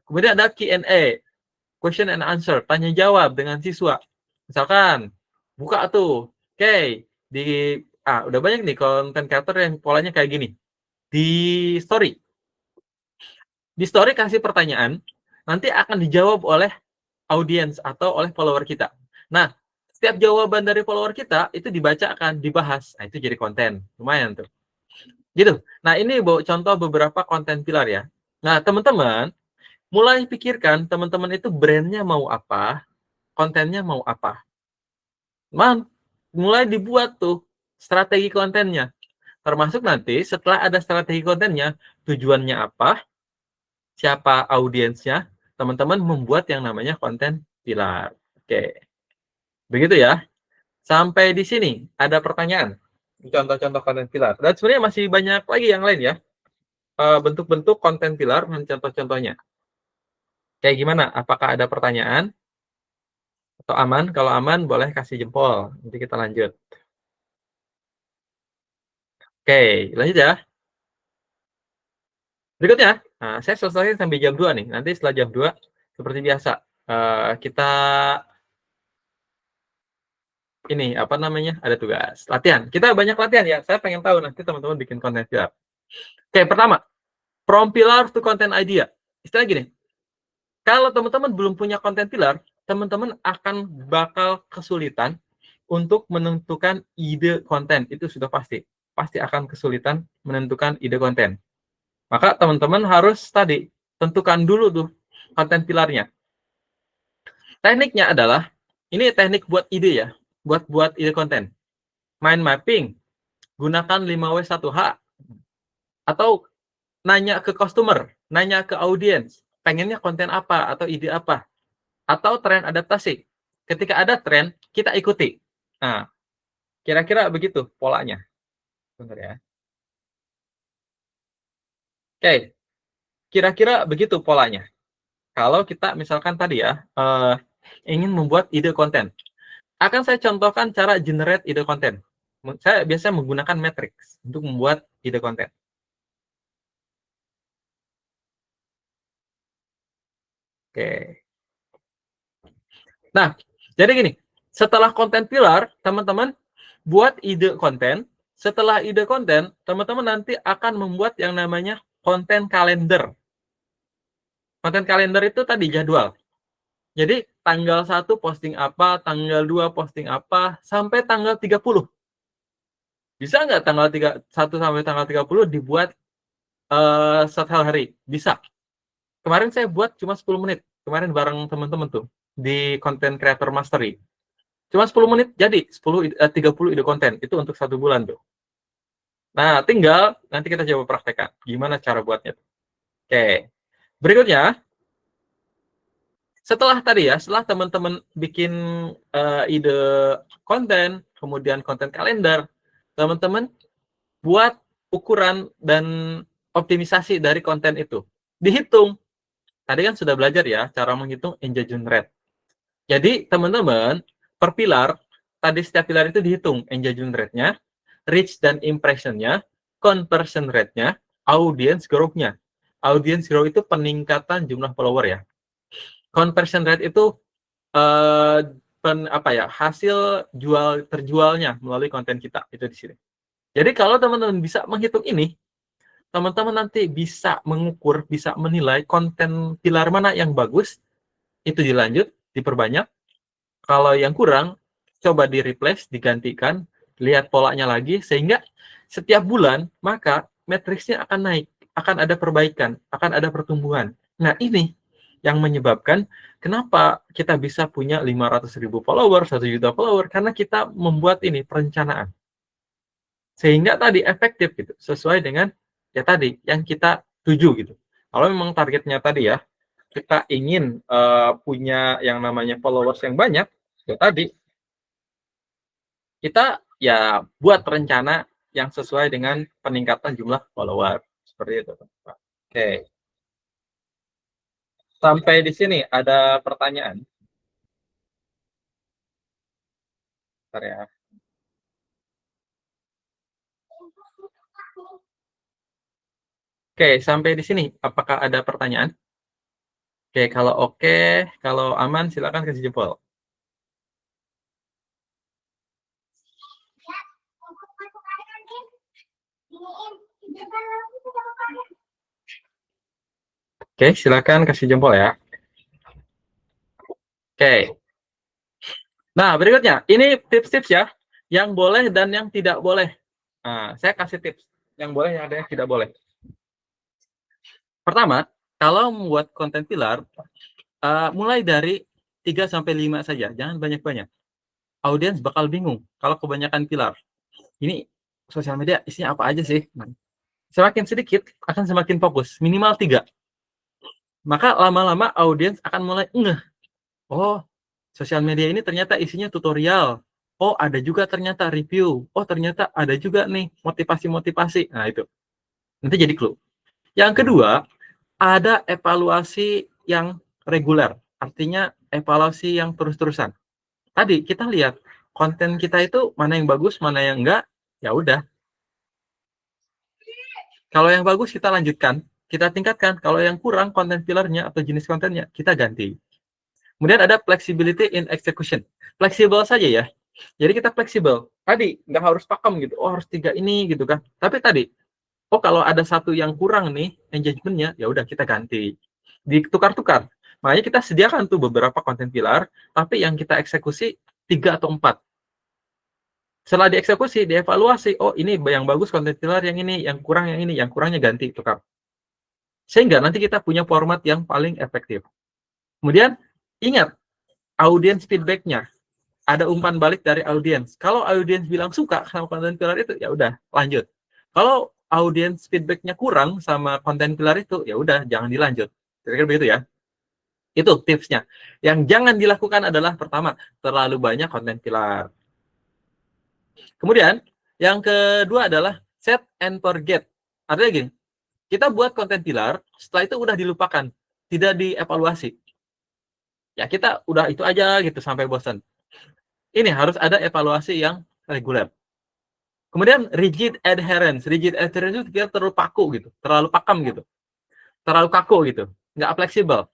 Kemudian ada Q&A, question and answer, tanya jawab dengan siswa. Misalkan buka tuh, oke, udah banyak nih konten creator yang polanya kayak gini. Di story kasih pertanyaan, nanti akan dijawab oleh audiens atau oleh follower kita. Nah, setiap jawaban dari follower kita itu dibaca akan dibahas. Nah, itu jadi konten. Lumayan tuh. Gitu. Nah, ini contoh beberapa konten pilar ya. Nah, teman-teman, mulai pikirkan teman-teman itu brandnya mau apa, kontennya mau apa. Mulai dibuat tuh strategi kontennya. Termasuk nanti setelah ada strategi kontennya, tujuannya apa, siapa audiensnya, teman-teman membuat yang namanya konten pilar. Oke. Begitu ya. Sampai di sini ada pertanyaan. Contoh-contoh konten pilar. Dan sebenarnya masih banyak lagi yang lain ya. Bentuk-bentuk konten pilar dan contoh-contohnya. Kayak gimana? Apakah ada pertanyaan? Atau aman? Kalau aman, boleh kasih jempol. Nanti kita lanjut. Oke, lanjut ya. Berikutnya, saya selesai sampai jam 2 nih. Nanti setelah jam 2, seperti biasa, kita ini, apa namanya, ada tugas. Latihan. Kita banyak latihan ya. Saya pengen tahu nanti teman-teman bikin konten pilar. Oke, pertama, from pillar to content idea. Istilah gini, kalau teman-teman belum punya konten pilar, teman-teman akan bakal kesulitan untuk menentukan ide konten. Itu sudah pasti. Pasti akan kesulitan menentukan ide konten. Maka teman-teman harus tadi, tentukan dulu tuh konten pilarnya. Tekniknya adalah, ini teknik buat ide ya, buat ide konten. Mind mapping, gunakan 5W1H, atau nanya ke customer, nanya ke audiens, pengennya konten apa atau ide apa, atau tren adaptasi. Ketika ada tren, kita ikuti. Nah, kira-kira begitu polanya. Bentar ya. Oke, kira-kira begitu polanya. Kalau kita misalkan tadi ya, ingin membuat ide konten. Akan saya contohkan cara generate ide konten. Saya biasanya menggunakan matrix untuk membuat ide konten. Oke. Nah, jadi gini, setelah konten pilar, teman-teman buat ide konten. Setelah ide konten, teman-teman nanti akan membuat yang namanya konten kalender. Konten kalender itu tadi jadwal. Jadi tanggal 1 posting apa, tanggal 2 posting apa, sampai tanggal 30. Bisa nggak tanggal 1 sampai tanggal 30 dibuat satu hari? Bisa. Kemarin saya buat cuma 10 menit. Kemarin bareng teman-teman tuh di Content Creator Mastery. Cuma 10 menit jadi 30 ide konten. Itu untuk 1 bulan tuh. Nah, tinggal nanti kita coba praktekkan. Gimana cara buatnya. Oke. Berikutnya, setelah tadi ya, setelah teman-teman bikin ide konten, kemudian konten kalender, teman-teman buat ukuran dan optimisasi dari konten itu. Dihitung. Tadi kan sudah belajar ya, cara menghitung engagement rate. Jadi, teman-teman, per pilar, tadi setiap pilar itu dihitung engagement rate-nya, reach dan impression-nya, conversion rate-nya, audience growth-nya. Audience growth itu peningkatan jumlah follower ya. Conversion rate itu hasil terjualnya melalui konten kita itu di sini. Jadi kalau teman-teman bisa menghitung ini, teman-teman nanti bisa mengukur, bisa menilai konten pilar mana yang bagus, itu dilanjut, diperbanyak. Kalau yang kurang, coba di-replace, digantikan, lihat polanya lagi, sehingga setiap bulan, maka matriksnya akan naik, akan ada perbaikan, akan ada pertumbuhan. Nah, ini yang menyebabkan kenapa kita bisa punya 500.000 follower, 1 juta follower, karena kita membuat ini perencanaan. Sehingga tadi efektif gitu, sesuai dengan ya tadi yang kita tuju gitu. Kalau memang targetnya tadi ya, kita ingin punya yang namanya followers yang banyak, ya tadi kita ya buat rencana yang sesuai dengan peningkatan jumlah follower. Seperti itu, Pak. Oke. Sampai di sini ada pertanyaan. Bentar ya. Oke, sampai di sini apakah ada pertanyaan? Oke, kalau aman silakan kasih jempol. Oke, silakan kasih jempol ya. Oke. Nah, berikutnya, ini tips-tips ya, yang boleh dan yang tidak boleh. Nah, saya kasih tips yang boleh, yang ada yang tidak boleh. Pertama, kalau membuat konten pilar, mulai dari 3 sampai 5 saja, jangan banyak-banyak. Audiens bakal bingung kalau kebanyakan pilar. Ini sosial media isinya apa aja sih? Semakin sedikit akan semakin fokus, minimal 3. Maka lama-lama audiens akan mulai ngeh. Oh, sosial media ini ternyata isinya tutorial. Oh, ada juga ternyata review. Oh, ternyata ada juga nih motivasi-motivasi. Nah, itu. Nanti jadi clue. Yang kedua, ada evaluasi yang reguler. Artinya evaluasi yang terus-terusan. Tadi kita lihat konten kita itu mana yang bagus, mana yang enggak, ya udah. Kalau yang bagus kita lanjutkan, kita tingkatkan. Kalau yang kurang konten pilarnya atau jenis kontennya, kita ganti. Kemudian ada flexibility in execution. Fleksibel saja ya. Jadi kita fleksibel. Tadi nggak harus pakem gitu. Oh harus 3 ini gitu kan. Tapi tadi, oh kalau ada satu yang kurang nih engagementnya, ya udah kita ganti. Ditukar-tukar. Makanya kita sediakan tuh beberapa konten pilar, tapi yang kita eksekusi 3 atau 4. Setelah dieksekusi, dievaluasi, oh ini yang bagus konten pilar yang ini, yang kurang yang ini, yang kurangnya ganti, tukar. Sehingga nanti kita punya format yang paling efektif. Kemudian, ingat, audience feedback-nya. Ada umpan balik dari audiens. Kalau audiens bilang suka sama konten pilar itu, ya udah lanjut. Kalau audiens feedbacknya kurang sama konten pilar itu, ya udah jangan dilanjut. Kira-kira begitu ya. Itu tipsnya. Yang jangan dilakukan adalah pertama, terlalu banyak konten pilar. Kemudian yang kedua adalah set and forget. Artinya gini, kita buat konten pilar, setelah itu udah dilupakan, tidak dievaluasi. Ya kita udah itu aja gitu sampai bosan. Ini harus ada evaluasi yang reguler. Kemudian rigid adherence. Rigid adherence itu kita terlalu paku gitu, terlalu pakem gitu, terlalu kaku gitu, nggak fleksibel.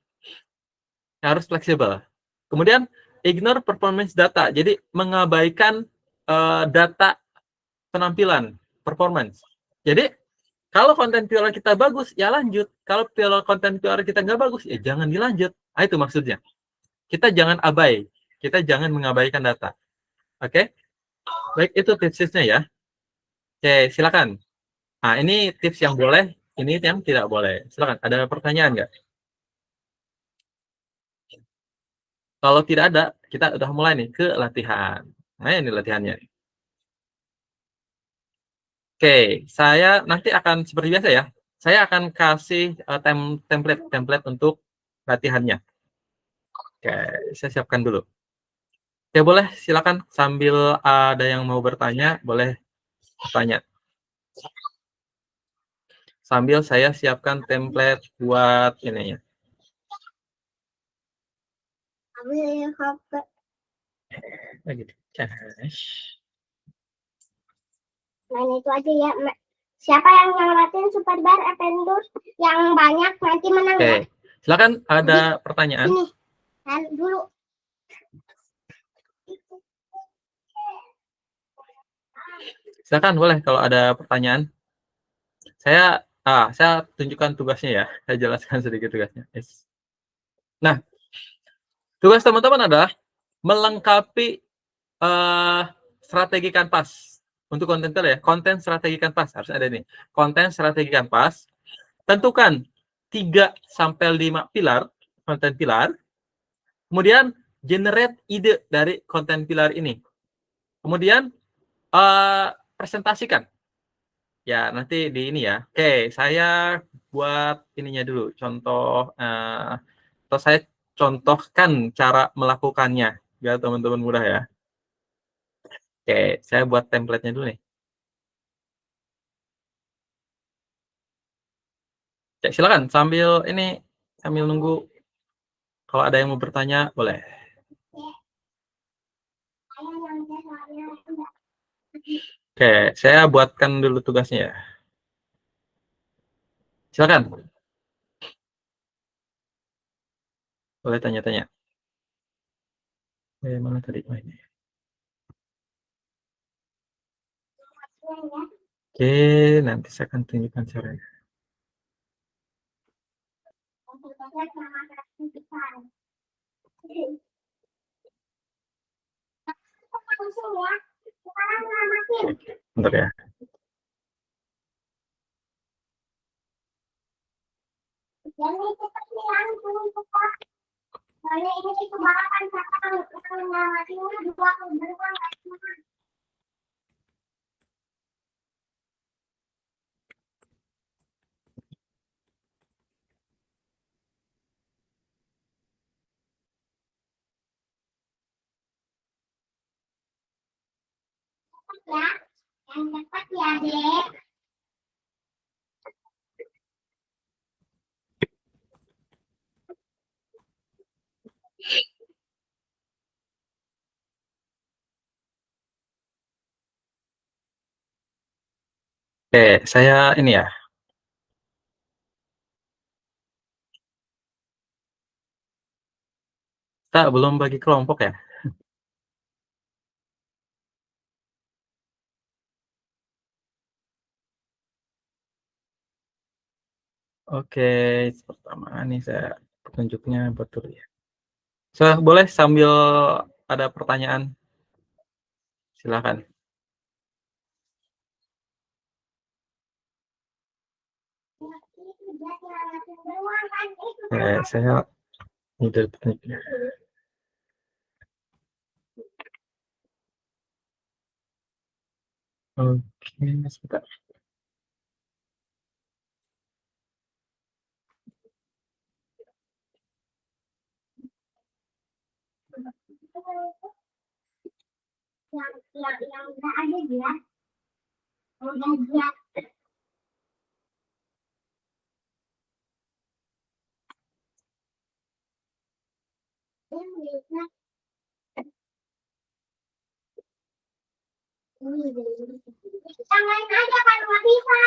Harus fleksibel. Kemudian ignore performance data. Jadi mengabaikan data penampilan, performance. Jadi kalau konten pilar kita bagus, ya lanjut. Kalau konten pilar kita nggak bagus, ya jangan dilanjut. Nah, itu maksudnya. Kita jangan abai. Kita jangan mengabaikan data. Oke? Baik, itu tips-tipsnya ya. Oke, silakan. Nah, ini tips yang boleh, ini yang tidak boleh. Silakan, ada pertanyaan nggak? Kalau tidak ada, kita udah mulai nih ke latihan. Nah, ini latihannya. Oke, saya nanti akan seperti biasa ya. Saya akan kasih template untuk latihannya. Oke, saya siapkan dulu. Ya boleh, silakan sambil ada yang mau bertanya, boleh bertanya. Sambil saya siapkan template buat ini ya. Gitu. Nah, itu aja ya. Siapa yang ngelatin Super Bar Avengers yang banyak nanti menang ya. Silakan ada pertanyaan. Sini. Dan dulu. Silakan boleh kalau ada pertanyaan. Saya Saya tunjukkan tugasnya ya. Saya jelaskan sedikit tugasnya. Yes. Nah, tugas teman-teman adalah melengkapi strategi Kanvas. Untuk konten ya, konten strategi Kanvas harus ada nih. Konten strategi Kanvas. Tentukan 3-5 pilar, konten pilar. Kemudian generate ide dari konten pilar ini. Kemudian presentasikan. Ya, nanti di ini ya. Oke, saya buat ininya dulu. Contoh, atau saya contohkan cara melakukannya. Biar teman-teman mudah ya. Oke, saya buat template-nya dulu nih. Cek, silakan sambil ini, sambil nunggu. Kalau ada yang mau bertanya, boleh. Oke, saya buatkan dulu tugasnya ya. Silakan. Boleh tanya-tanya. Mana tadi? Oh, ini. Oke, nanti saya akan tunjukkan caranya. Bentar ya. Yang cepat ya, Dek. Oke, saya ini ya. Kita belum bagi kelompok ya. Oke, pertama nih saya petunjuknya betul ya. Boleh sambil ada pertanyaan, silakan. Saya ini dari petunjuknya. Oke, sebentar. Yang udah ada dia. Udah dia. Tangan aja kalau nggak bisa.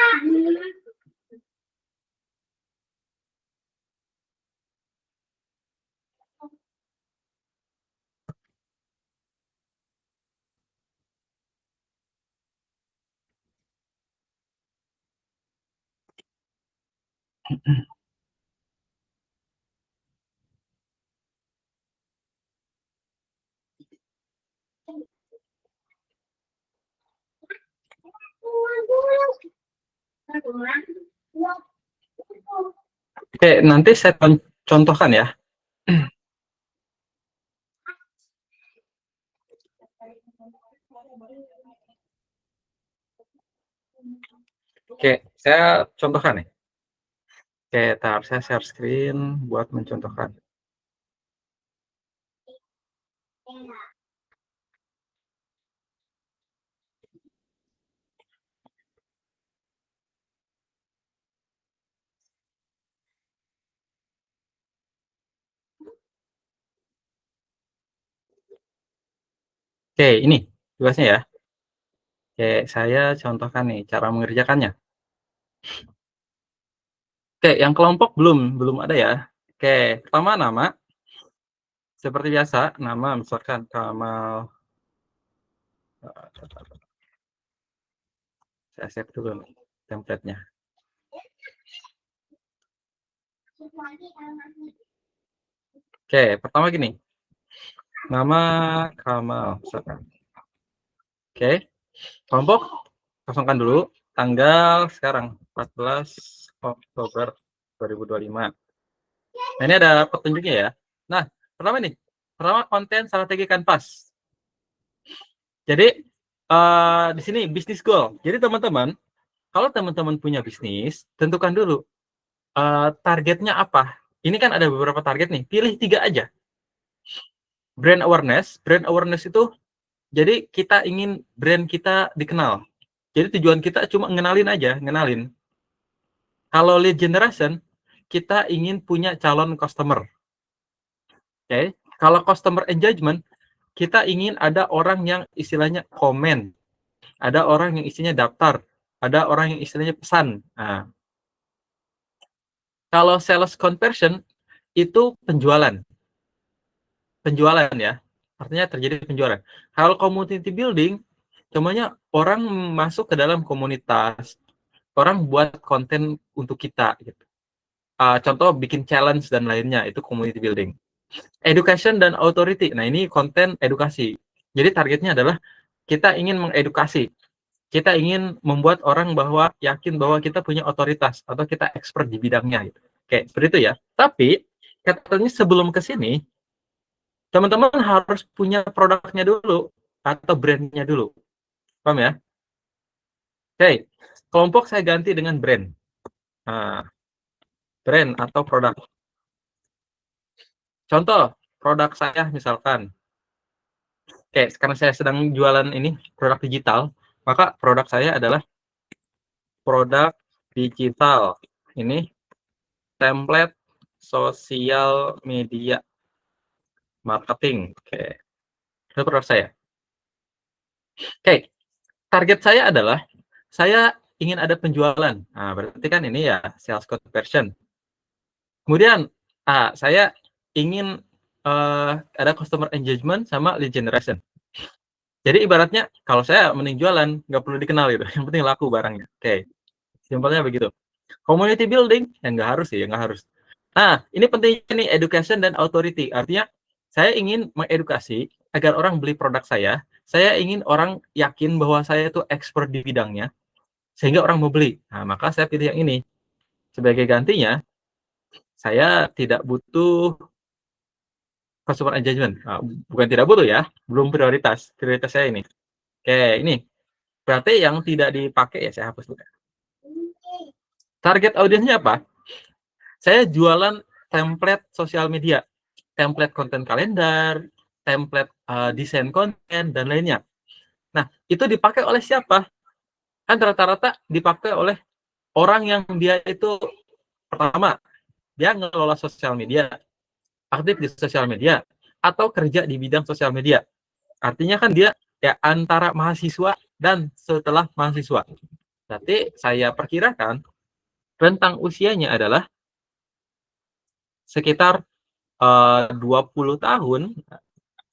Oke, nanti saya contohkan ya. Oke, saya contohkan nih. Oke, tar saya share screen buat mencontohkan. Oke, ini tugasnya ya. Oke, saya contohkan nih cara mengerjakannya. Oke, yang kelompok belum ada ya. Oke, pertama nama. Seperti biasa, nama misalkan Kamal. Saya save dulu nih template-nya. Oke, pertama gini. Nama Kamal, misalkan. Oke, kelompok kosongkan dulu tanggal sekarang 14 Oktober 2025. Nah, ini ada petunjuknya ya. Nah, pertama konten strategi kanvas. Jadi di sini bisnis goal. Jadi teman-teman, kalau teman-teman punya bisnis, tentukan dulu targetnya apa. Ini kan ada beberapa target nih. Pilih 3 aja. Brand awareness itu jadi kita ingin brand kita dikenal. Jadi tujuan kita cuma ngenalin. Kalau lead generation, kita ingin punya calon customer. Oke. Kalau customer engagement, kita ingin ada orang yang istilahnya komen. Ada orang yang istilahnya daftar. Ada orang yang istilahnya pesan. Nah, kalau sales conversion, itu penjualan. Penjualan ya. Artinya terjadi penjualan. Kalau community building, semuanya orang masuk ke dalam komunitas. Orang buat konten untuk kita. Gitu. Contoh bikin challenge dan lainnya, itu community building. Education dan authority. Nah, ini konten edukasi. Jadi targetnya adalah kita ingin mengedukasi. Kita ingin membuat orang yakin bahwa kita punya otoritas atau kita expert di bidangnya. Gitu. Oke, seperti itu ya. Tapi katanya sebelum ke sini, teman-teman harus punya produknya dulu atau brandnya dulu. Paham ya? Oke, kelompok saya ganti dengan brand. Nah, brand atau produk. Contoh, produk saya misalkan. Oke, sekarang saya sedang jualan ini, produk digital, maka produk saya adalah produk digital. Ini template sosial media marketing. Oke, itu produk saya. Oke, target saya adalah saya ingin ada penjualan. Nah, berarti kan ini ya sales conversion. Kemudian saya ingin ada customer engagement sama lead generation. Jadi ibaratnya kalau saya mending jualan nggak perlu dikenal gitu, yang penting laku barangnya. Oke, simpelnya begitu. Community building ya nggak harus sih, nggak harus. Nah, ini pentingnya nih education dan authority. Artinya saya ingin mengedukasi agar orang beli produk saya. Saya ingin orang yakin bahwa saya itu expert di bidangnya, sehingga orang mau beli. Nah, maka saya pilih yang ini. Sebagai gantinya, saya tidak butuh customer engagement. Nah, bukan tidak butuh ya, belum prioritas. Prioritas saya ini. Oke, ini. Berarti yang tidak dipakai ya saya hapus dulu. Target audiensnya apa? Saya jualan template sosial media. Template konten kalendar, template desain konten, dan lainnya. Nah, itu dipakai oleh siapa? Kan rata-rata dipakai oleh orang yang dia itu, pertama, dia ngelola sosial media, aktif di sosial media, atau kerja di bidang sosial media. Artinya kan dia ya antara mahasiswa dan setelah mahasiswa. Berarti saya perkirakan rentang usianya adalah sekitar 20 tahun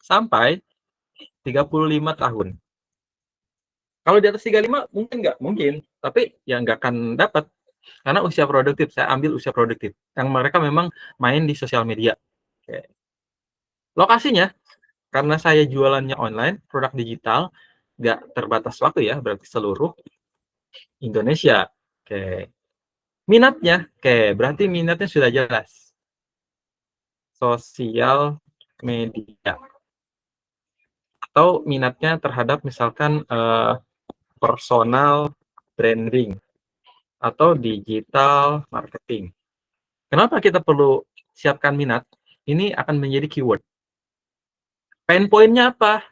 sampai 35 tahun. Kalau di atas 35 mungkin nggak, mungkin. Tapi ya nggak akan dapat. Karena usia produktif, saya ambil usia produktif. Yang mereka memang main di sosial media. Oke. Lokasinya, karena saya jualannya online, produk digital, nggak terbatas waktu ya, berarti seluruh Indonesia. Oke. Minatnya, berarti minatnya sudah jelas. Sosial media. Atau minatnya terhadap misalkan personal branding atau digital marketing. Kenapa kita perlu siapkan minat? Ini akan menjadi keyword. Pain point-nya apa?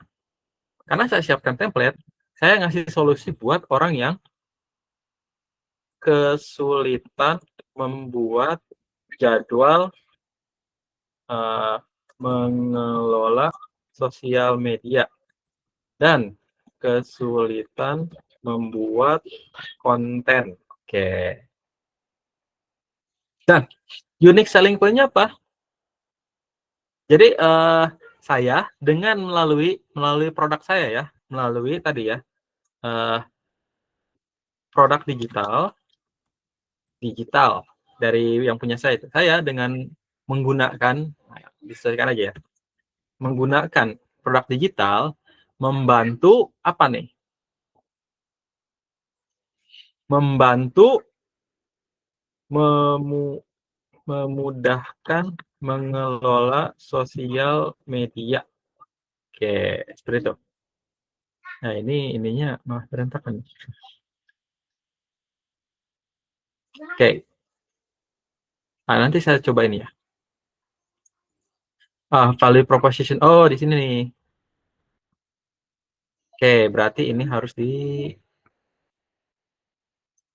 Karena saya siapkan template, saya ngasih solusi buat orang yang kesulitan membuat jadwal mengelola sosial media dan kesulitan membuat konten. Oke. Dan unique selling point-nya apa? Jadi saya dengan melalui produk saya ya, melalui tadi ya produk digital, dari yang punya saya dengan menggunakan, disesuaikan aja ya, menggunakan produk digital membantu apa nih? Membantu memudahkan mengelola sosial media. Oke, seperti itu. Nah, ininya malah berantakan. Oke. Nah, nanti saya coba ini ya. Value proposition. Oh, di sini nih. Oke, berarti ini harus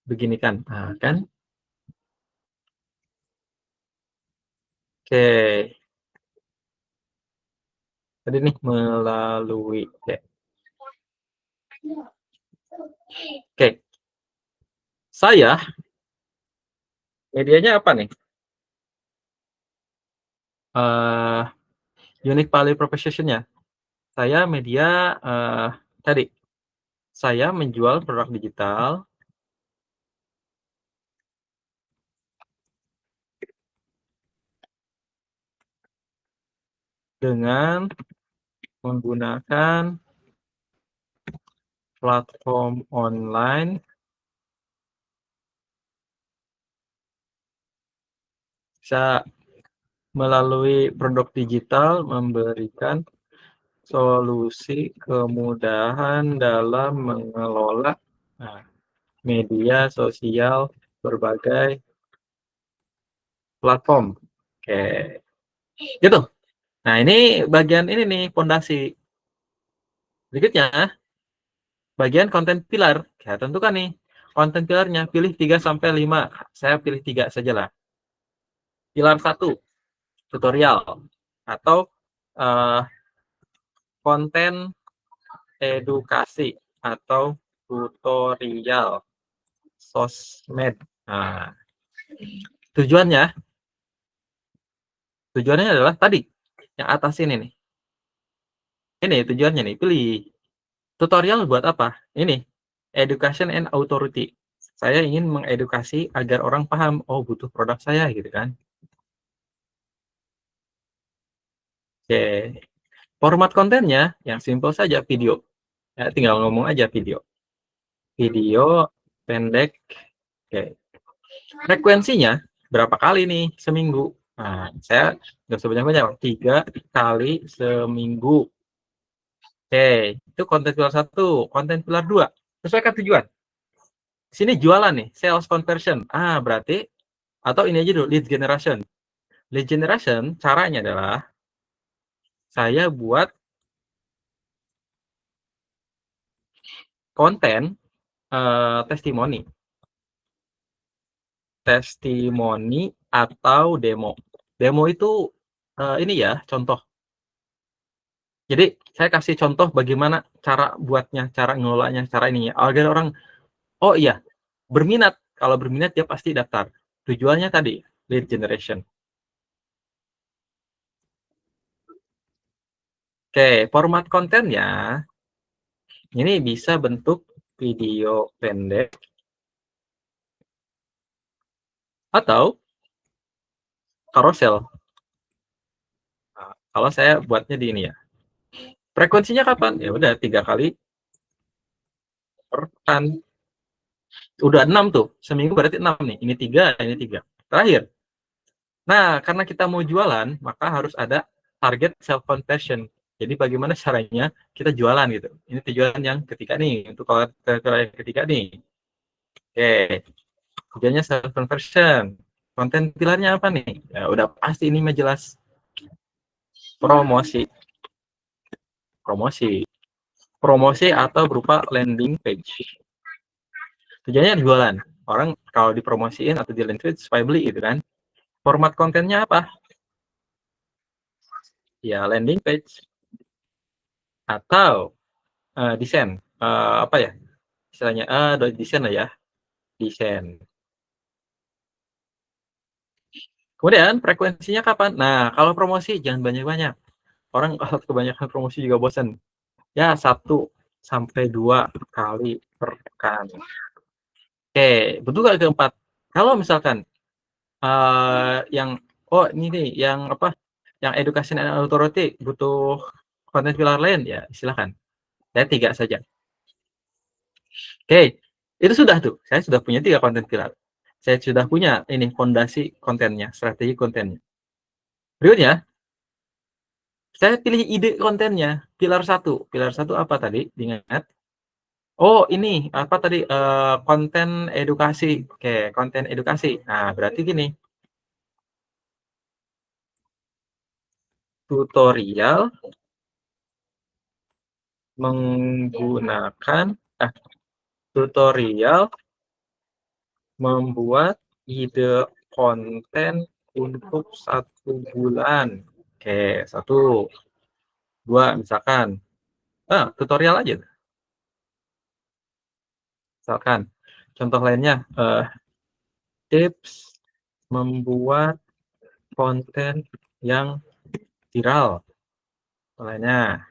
beginikan. Nah, kan? Oke. Tadi nih melalui. Oke. Saya medianya apa nih? Unique value proposition-nya. Saya media tadi. Saya menjual produk digital dengan menggunakan platform online bisa melalui produk digital memberikan solusi kemudahan dalam mengelola media sosial berbagai platform. Oke, gitu. Nah, ini bagian ini nih pondasi. Berikutnya bagian konten pilar. Ya, tentukan nih konten pilarnya, pilih 3 sampai 5. Saya pilih 3 sajalah. Pilar 1, tutorial atau konten edukasi atau tutorial sosmed. Nah, tujuannya adalah tadi yang atas ini nih. Ini tujuannya nih, pilih tutorial buat apa? Ini education and authority. Saya ingin mengedukasi agar orang paham, oh butuh produk saya gitu kan. Oke. Format kontennya yang simple saja, video. Ya, tinggal ngomong aja video. Video pendek. Oke. Frekuensinya berapa kali nih seminggu? Nah, saya nggak usah banyak-banyak, 3 kali seminggu. Oke, itu konten pilar 1. Konten pilar 2, sesuaikan tujuan. Di sini jualan nih, sales conversion. Berarti, atau ini aja dulu, lead generation. Lead generation, caranya adalah saya buat konten testimoni. Testimoni atau demo. Demo itu ini ya, contoh. Jadi saya kasih contoh bagaimana cara buatnya, cara ngelolanya, cara ininya. Agar orang, oh iya, berminat. Kalau berminat dia pasti daftar. Tujuannya tadi, lead generation. Oke, format kontennya ini bisa bentuk video pendek atau carousel. Nah, kalau saya buatnya di ini ya. Frekuensinya kapan? Ya udah 3 kali per pekan. Udah 6 tuh. Seminggu berarti 6 nih. Ini 3, ini 3. Terakhir. Nah, karena kita mau jualan, maka harus ada target self conversion. Jadi bagaimana caranya kita jualan gitu. Ini tujuan yang ketiga nih. Untuk kalau yang ketiga nih. Oke. Tujuannya self conversion. Konten pilarnya apa nih? Ya udah pasti ini mah jelas. Promosi. Promosi atau berupa landing page. Tujuannya jualan. Orang kalau dipromosiin atau di landing page supaya beli gitu kan. Format kontennya apa? Ya landing page atau desain. Apa ya? Istilahnya desain lah ya. Desain. Kemudian frekuensinya kapan? Nah, kalau promosi jangan banyak-banyak. Orang kalau kebanyakan promosi juga bosan. Ya 1 sampai 2 kali per pekan. Oke, betul gak keempat? Kalau misalkan yang oh ini nih yang apa? Yang education and authority butuh konten pilar lain ya silakan. Saya 3 saja. Oke, itu sudah tuh. Saya sudah punya 3 konten pilar. Saya sudah punya ini fondasi kontennya, strategi kontennya. Berikutnya, saya pilih ide kontennya. Pilar 1. Pilar 1 apa tadi? Diingat. Oh, ini apa tadi? Konten edukasi. Oke, konten edukasi. Nah, berarti gini. Tutorial menggunakan tutorial membuat ide konten untuk 1 bulan. Oke, 1. 2 misalkan. Tutorial aja. Misalkan. Contoh lainnya, tips membuat konten yang viral. Lainnya,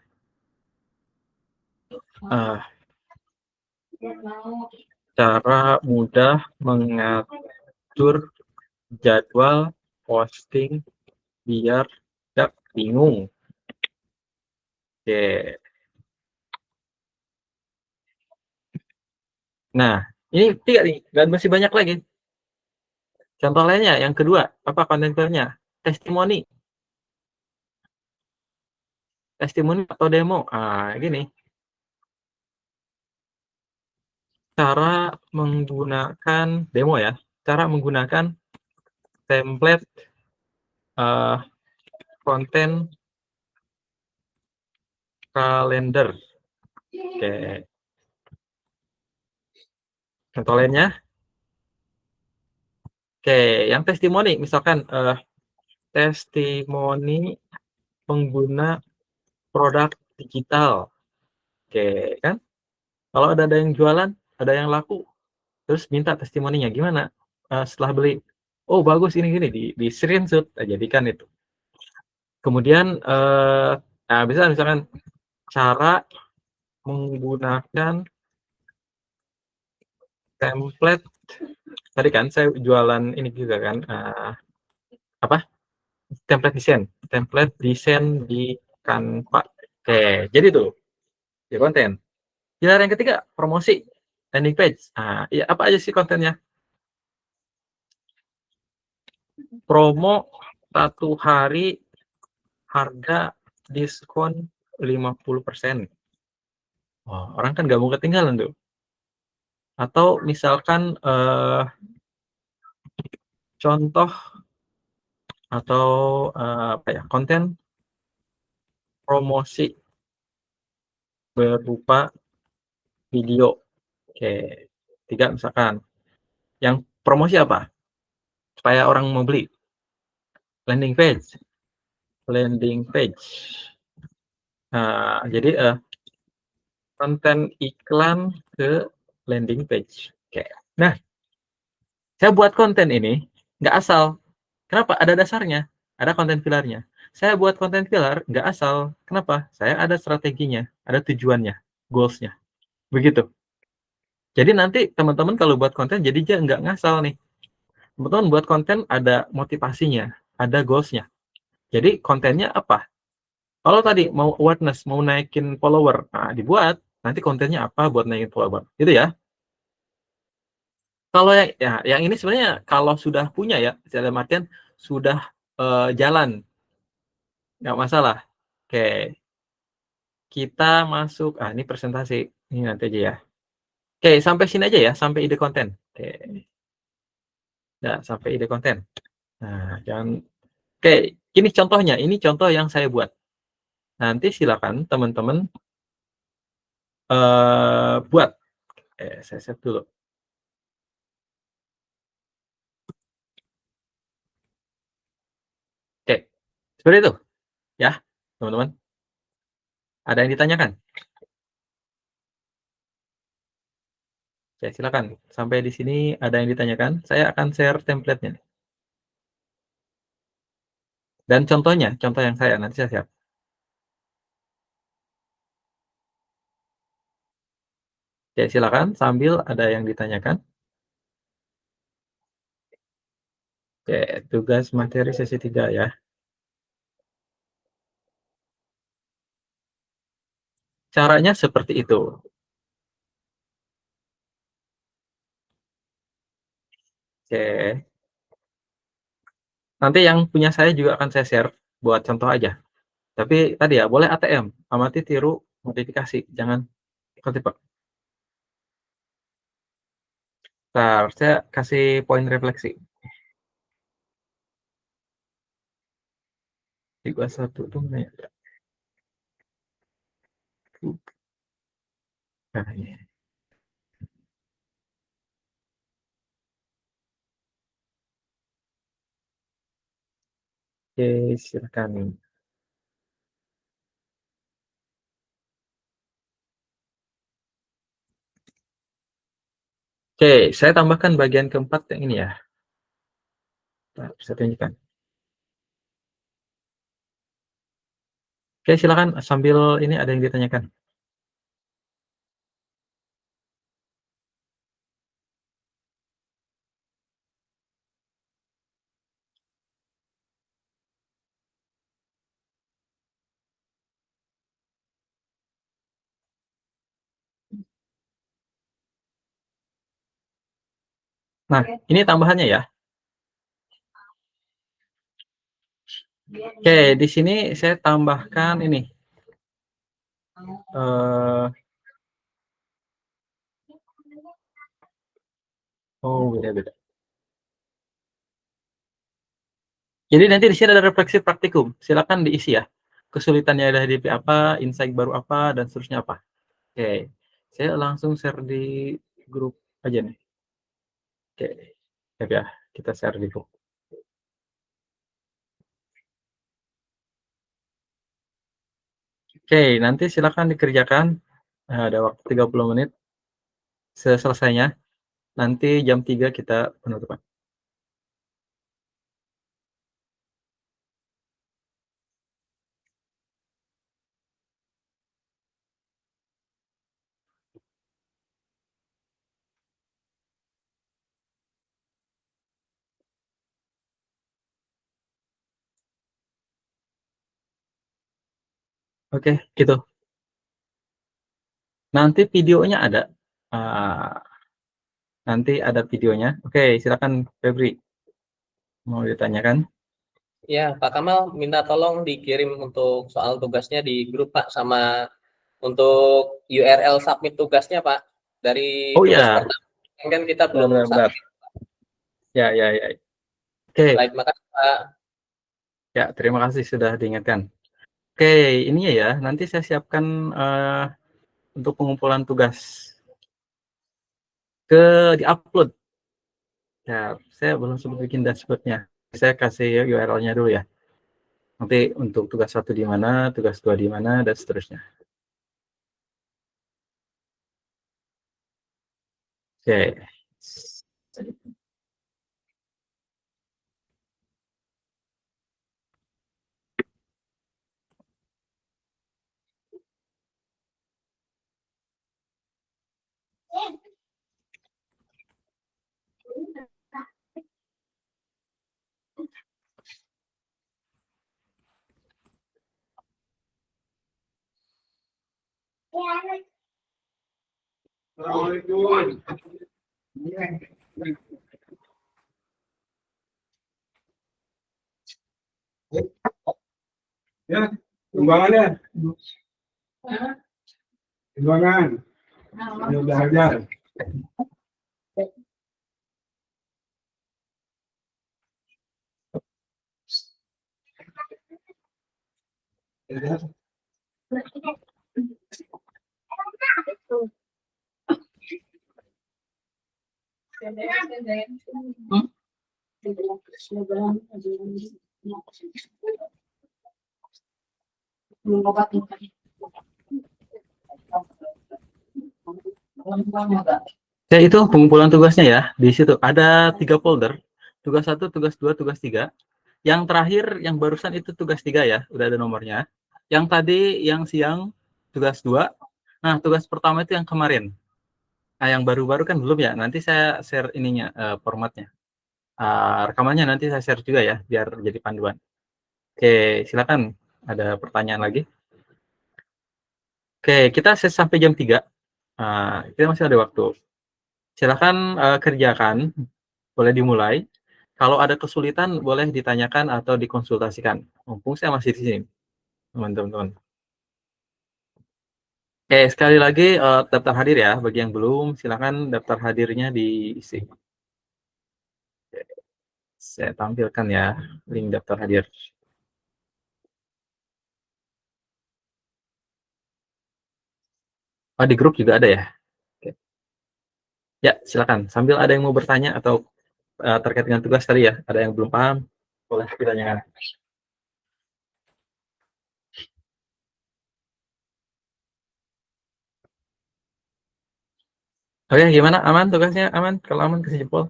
cara mudah mengatur jadwal posting biar tidak bingung. Oke. Nah, ini 3 nih, dan masih banyak lagi. Contoh lainnya, yang kedua, apa konten filenya? Testimoni. Testimoni atau demo. Gini. Cara menggunakan demo ya. Cara menggunakan template konten kalender. Oke. Contoh lainnya. Oke, yang testimoni misalkan testimoni pengguna produk digital. Oke, kan? Kalau ada yang jualan, ada yang laku, terus minta testimoninya gimana setelah beli. Oh, bagus ini gini di screenshot, jadikan itu. Kemudian bisa misalkan cara menggunakan template. Tadi kan saya jualan ini juga kan apa? Template desain di Canva. Oke, jadi tuh ya konten. Pilar yang ketiga, promosi landing page. Ya apa aja sih kontennya? Promo 1 hari harga diskon 50%. Wah, orang kan nggak mau ketinggalan tuh. Atau misalkan contoh atau apa ya, konten promosi berupa video. Oke, 3 misalkan. Yang promosi apa? Supaya orang mau beli. Landing page. Landing page. Jadi konten iklan ke landing page. Oke. Nah, saya buat konten ini nggak asal. Kenapa? Ada dasarnya. Ada konten pilarnya. Saya buat konten pilar nggak asal. Kenapa? Saya ada strateginya, ada tujuannya, goals-nya. Begitu. Jadi nanti teman-teman kalau buat konten jadinya nggak ngasal nih. Teman-teman buat konten ada motivasinya, ada goals-nya. Jadi kontennya apa? Kalau tadi mau awareness, mau naikin follower, dibuat. Nanti kontennya apa buat naikin follower. Gitu ya. Kalau yang ini sebenarnya kalau sudah punya ya, dalam artian sudah jalan, nggak masalah. Oke, kita masuk. Ini presentasi. Ini nanti aja ya. Oke, sampai sini aja ya, sampai ide konten. Oke, ya, sampai ide konten. Nah, jangan. Oke, ini contohnya. Ini contoh yang saya buat. Nanti silakan teman-teman buat. Saya save dulu. Oke, seperti itu ya, teman-teman. Ada yang ditanyakan? Oke, silakan. Sampai di sini ada yang ditanyakan? Saya akan share template-nya. Dan contohnya, contoh yang saya nanti saya share. Oke, silakan sambil ada yang ditanyakan. Oke, tugas materi sesi 3 ya. Caranya seperti itu. Oke. Nanti yang punya saya juga akan saya share buat contoh aja. Tapi tadi ya, boleh ATM, amati, tiru, modifikasi, jangan ikut-ikut. Bentar, saya kasih poin refleksi. 31 tuh mana ya? Nah, ini. Oke, silakan. Oke, saya tambahkan bagian keempat yang ini ya. Nah, bisa tunjukkan. Oke, silakan sambil ini ada yang ditanyakan. Nah, ini tambahannya ya. Oke, di sini saya tambahkan ini. Oh, beda-beda. Jadi nanti di sini ada refleksi praktikum. Silakan diisi ya. Kesulitannya ada di apa, insight baru apa, dan seterusnya apa. Oke, saya langsung share di grup aja nih. Oke, ya, kita share di grup. Oke, nanti silakan dikerjakan. Ada waktu 30 menit. Selesainya, nanti jam 3 kita penutupan. Oke, gitu. Nanti videonya ada. Ah, nanti ada videonya. Oke, silakan Febri. Mau ditanyakan? Ya, Pak Kamal minta tolong dikirim untuk soal tugasnya di grup Pak, sama untuk URL submit tugasnya Pak. Dari Oh tugas ya, pertama kan kita belum benar-benar. submit. Ya, ya, ya. Oke, Baik, makasih Pak. ya, terima kasih sudah diingatkan. Oke, ini ya, nanti saya siapkan untuk pengumpulan tugas ke di-upload. Ya, saya belum sempat bikin dashboardnya. Saya kasih URL-nya dulu ya. Nanti untuk tugas 1 di mana, tugas 2 di mana, dan seterusnya. Oke. Assalamualaikum. Ya, kembangannya. Kembangan. Udah belajar. Ya, itu pengumpulan tugasnya ya. Di situ ada 3 folder. Tugas 1, tugas 2, tugas 3. Yang terakhir, yang barusan itu tugas 3 ya. Udah ada nomornya. Yang tadi, yang siang, tugas 2. Nah, tugas pertama itu yang kemarin. Nah, yang baru-baru kan belum ya. Nanti saya share ininya, formatnya. Rekamannya nanti saya share juga ya, biar jadi panduan. Oke, silakan. Ada pertanyaan lagi? Oke, kita sampai jam 3. Kita masih ada waktu. Silakan kerjakan, boleh dimulai. Kalau ada kesulitan, boleh ditanyakan atau dikonsultasikan. Mumpung saya masih di sini, teman-teman. Oke, sekali lagi daftar hadir ya. Bagi yang belum, silakan daftar hadirnya diisi. Saya tampilkan ya link daftar hadir. Oh, di grup juga ada ya? Oke. Ya, silakan. Sambil ada yang mau bertanya atau terkait dengan tugas tadi ya, ada yang belum paham, boleh ditanyakan. Oke, gimana? Aman tugasnya? Aman? Kalau aman kasih jempol.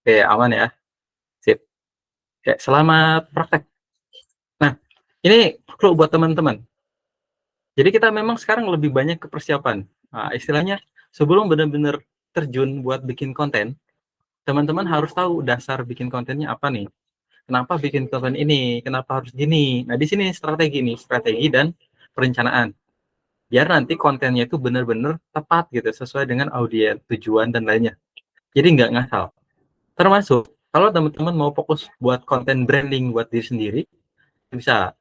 Oke, aman ya. Sip. Oke, selamat praktek. Nah, ini clue buat teman-teman. Jadi kita memang sekarang lebih banyak ke persiapan. Istilahnya sebelum benar-benar terjun buat bikin konten, teman-teman harus tahu dasar bikin kontennya apa nih. Kenapa bikin konten ini? Kenapa harus gini? Nah, di sini strategi nih, strategi dan perencanaan. Biar nanti kontennya itu benar-benar tepat gitu, sesuai dengan audiens, tujuan, dan lainnya. Jadi nggak ngasal. Termasuk, kalau teman-teman mau fokus buat konten branding buat diri sendiri, bisa.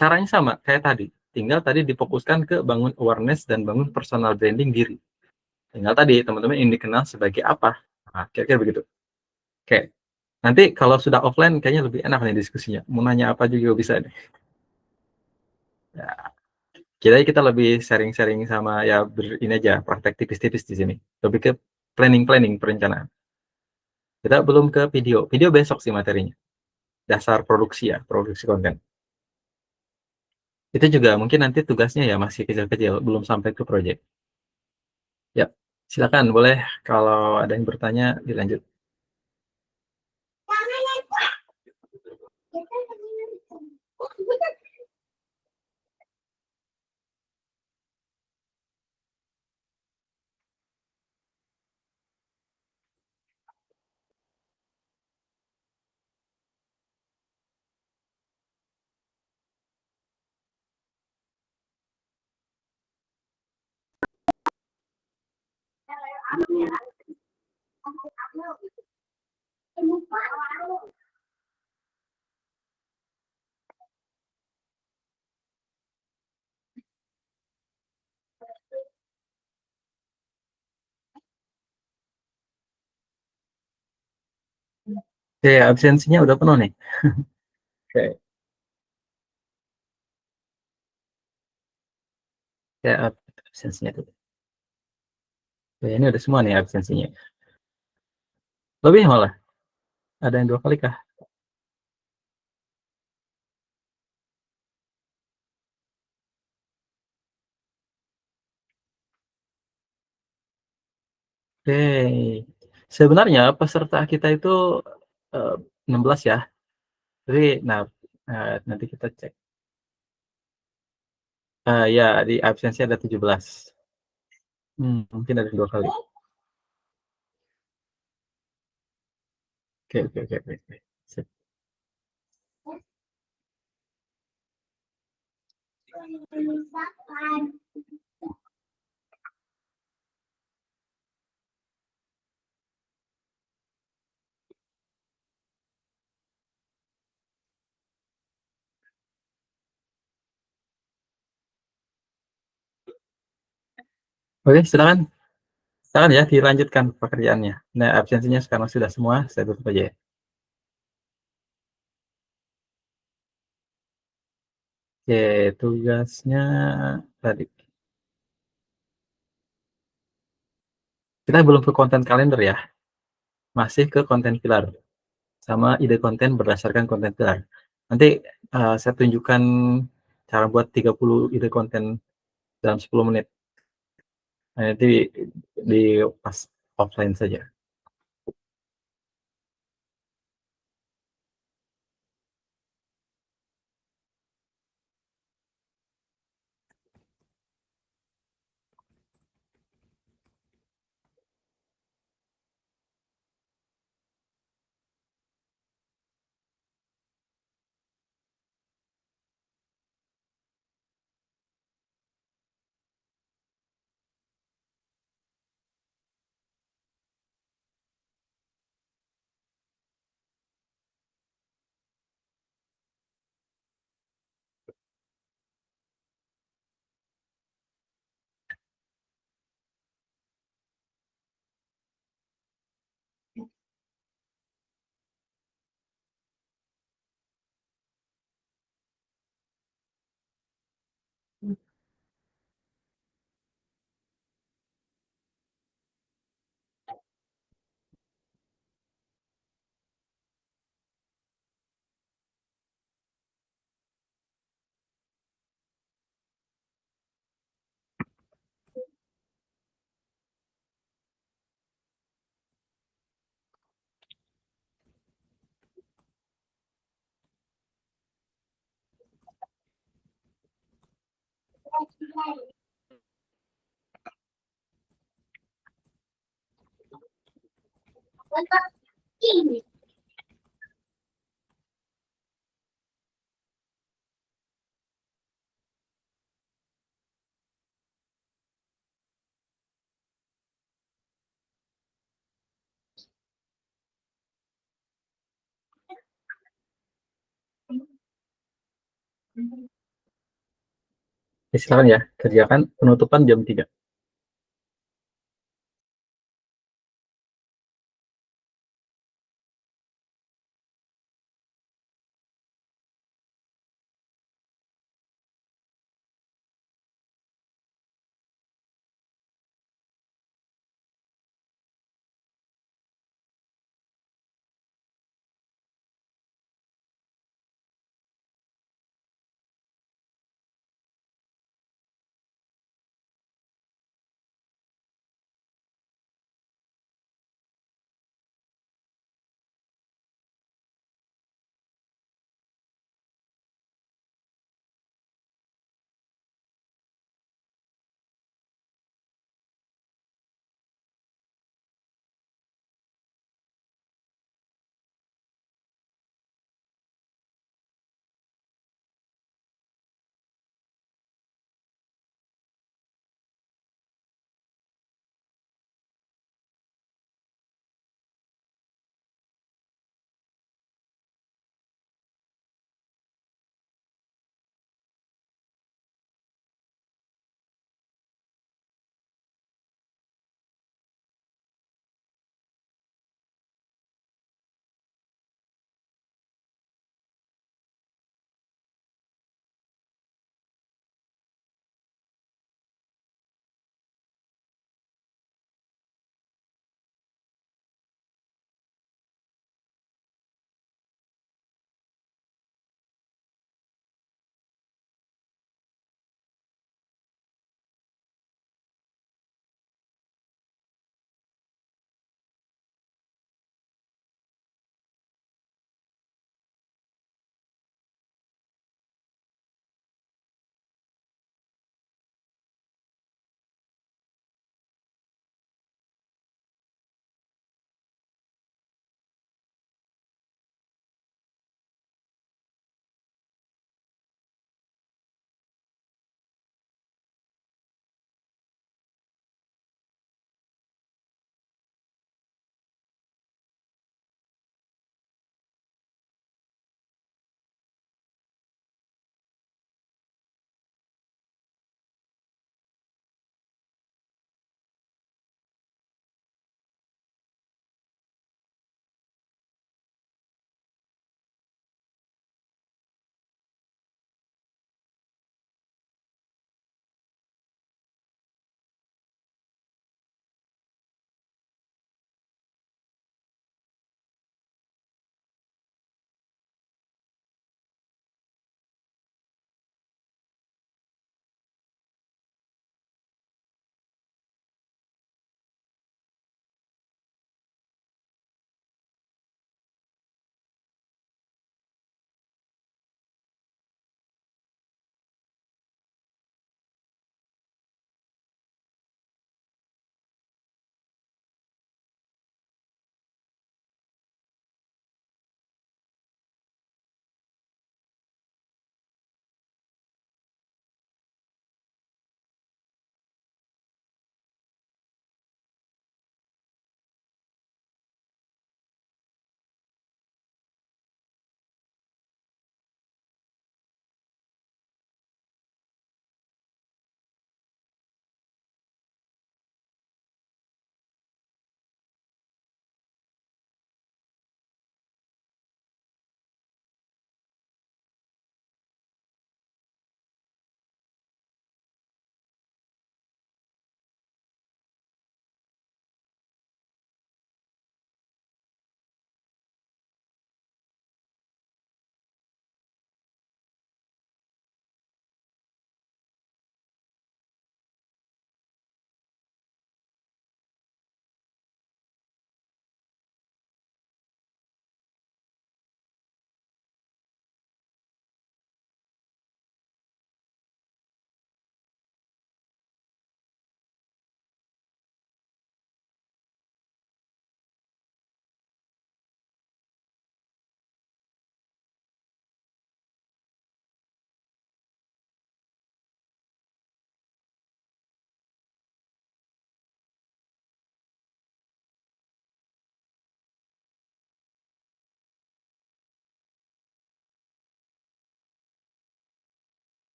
Caranya sama, kayak tadi. Tinggal tadi difokuskan ke bangun awareness dan bangun personal branding diri. Tinggal tadi, teman-teman ingin dikenal sebagai apa. Nah, kira-kira begitu. Oke. Nanti kalau sudah offline, kayaknya lebih enak nih diskusinya. Mau nanya apa juga bisa nih. Ya, kita lebih sharing-sharing sama ya ini aja, praktek tipis-tipis di sini. Lebih ke planning perencanaan. Kita belum ke video. Video besok sih materinya. Dasar produksi ya, produksi konten. Itu juga mungkin nanti tugasnya ya masih kecil-kecil, belum sampai ke project. Ya, silakan boleh kalau ada yang bertanya dilanjut. Oke, absensinya udah penuh nih. Oke, ya absensinya tuh. Oke, ini udah semua nih absensinya. Lebih malah. Ada yang 2 kali kah? Oke. Sebenarnya peserta kita itu 16 ya. Jadi, nah, nanti kita cek. Ya, di absensi ada 17. Mungkin ada 2 kali. Oke. Sip. Oke, silakan. Silakan ya, dilanjutkan pekerjaannya. Nah, absensinya sekarang sudah semua, saya tutup aja ya. Oke, tugasnya tadi. Kita belum ke konten kalender ya, masih ke konten pilar. Sama ide konten berdasarkan konten pilar. Nanti saya tunjukkan cara buat 30 ide konten dalam 10 menit. Nah, nanti di pas offline saja. Untuk ini. Silakan ya, kerjakan penutupan jam 3.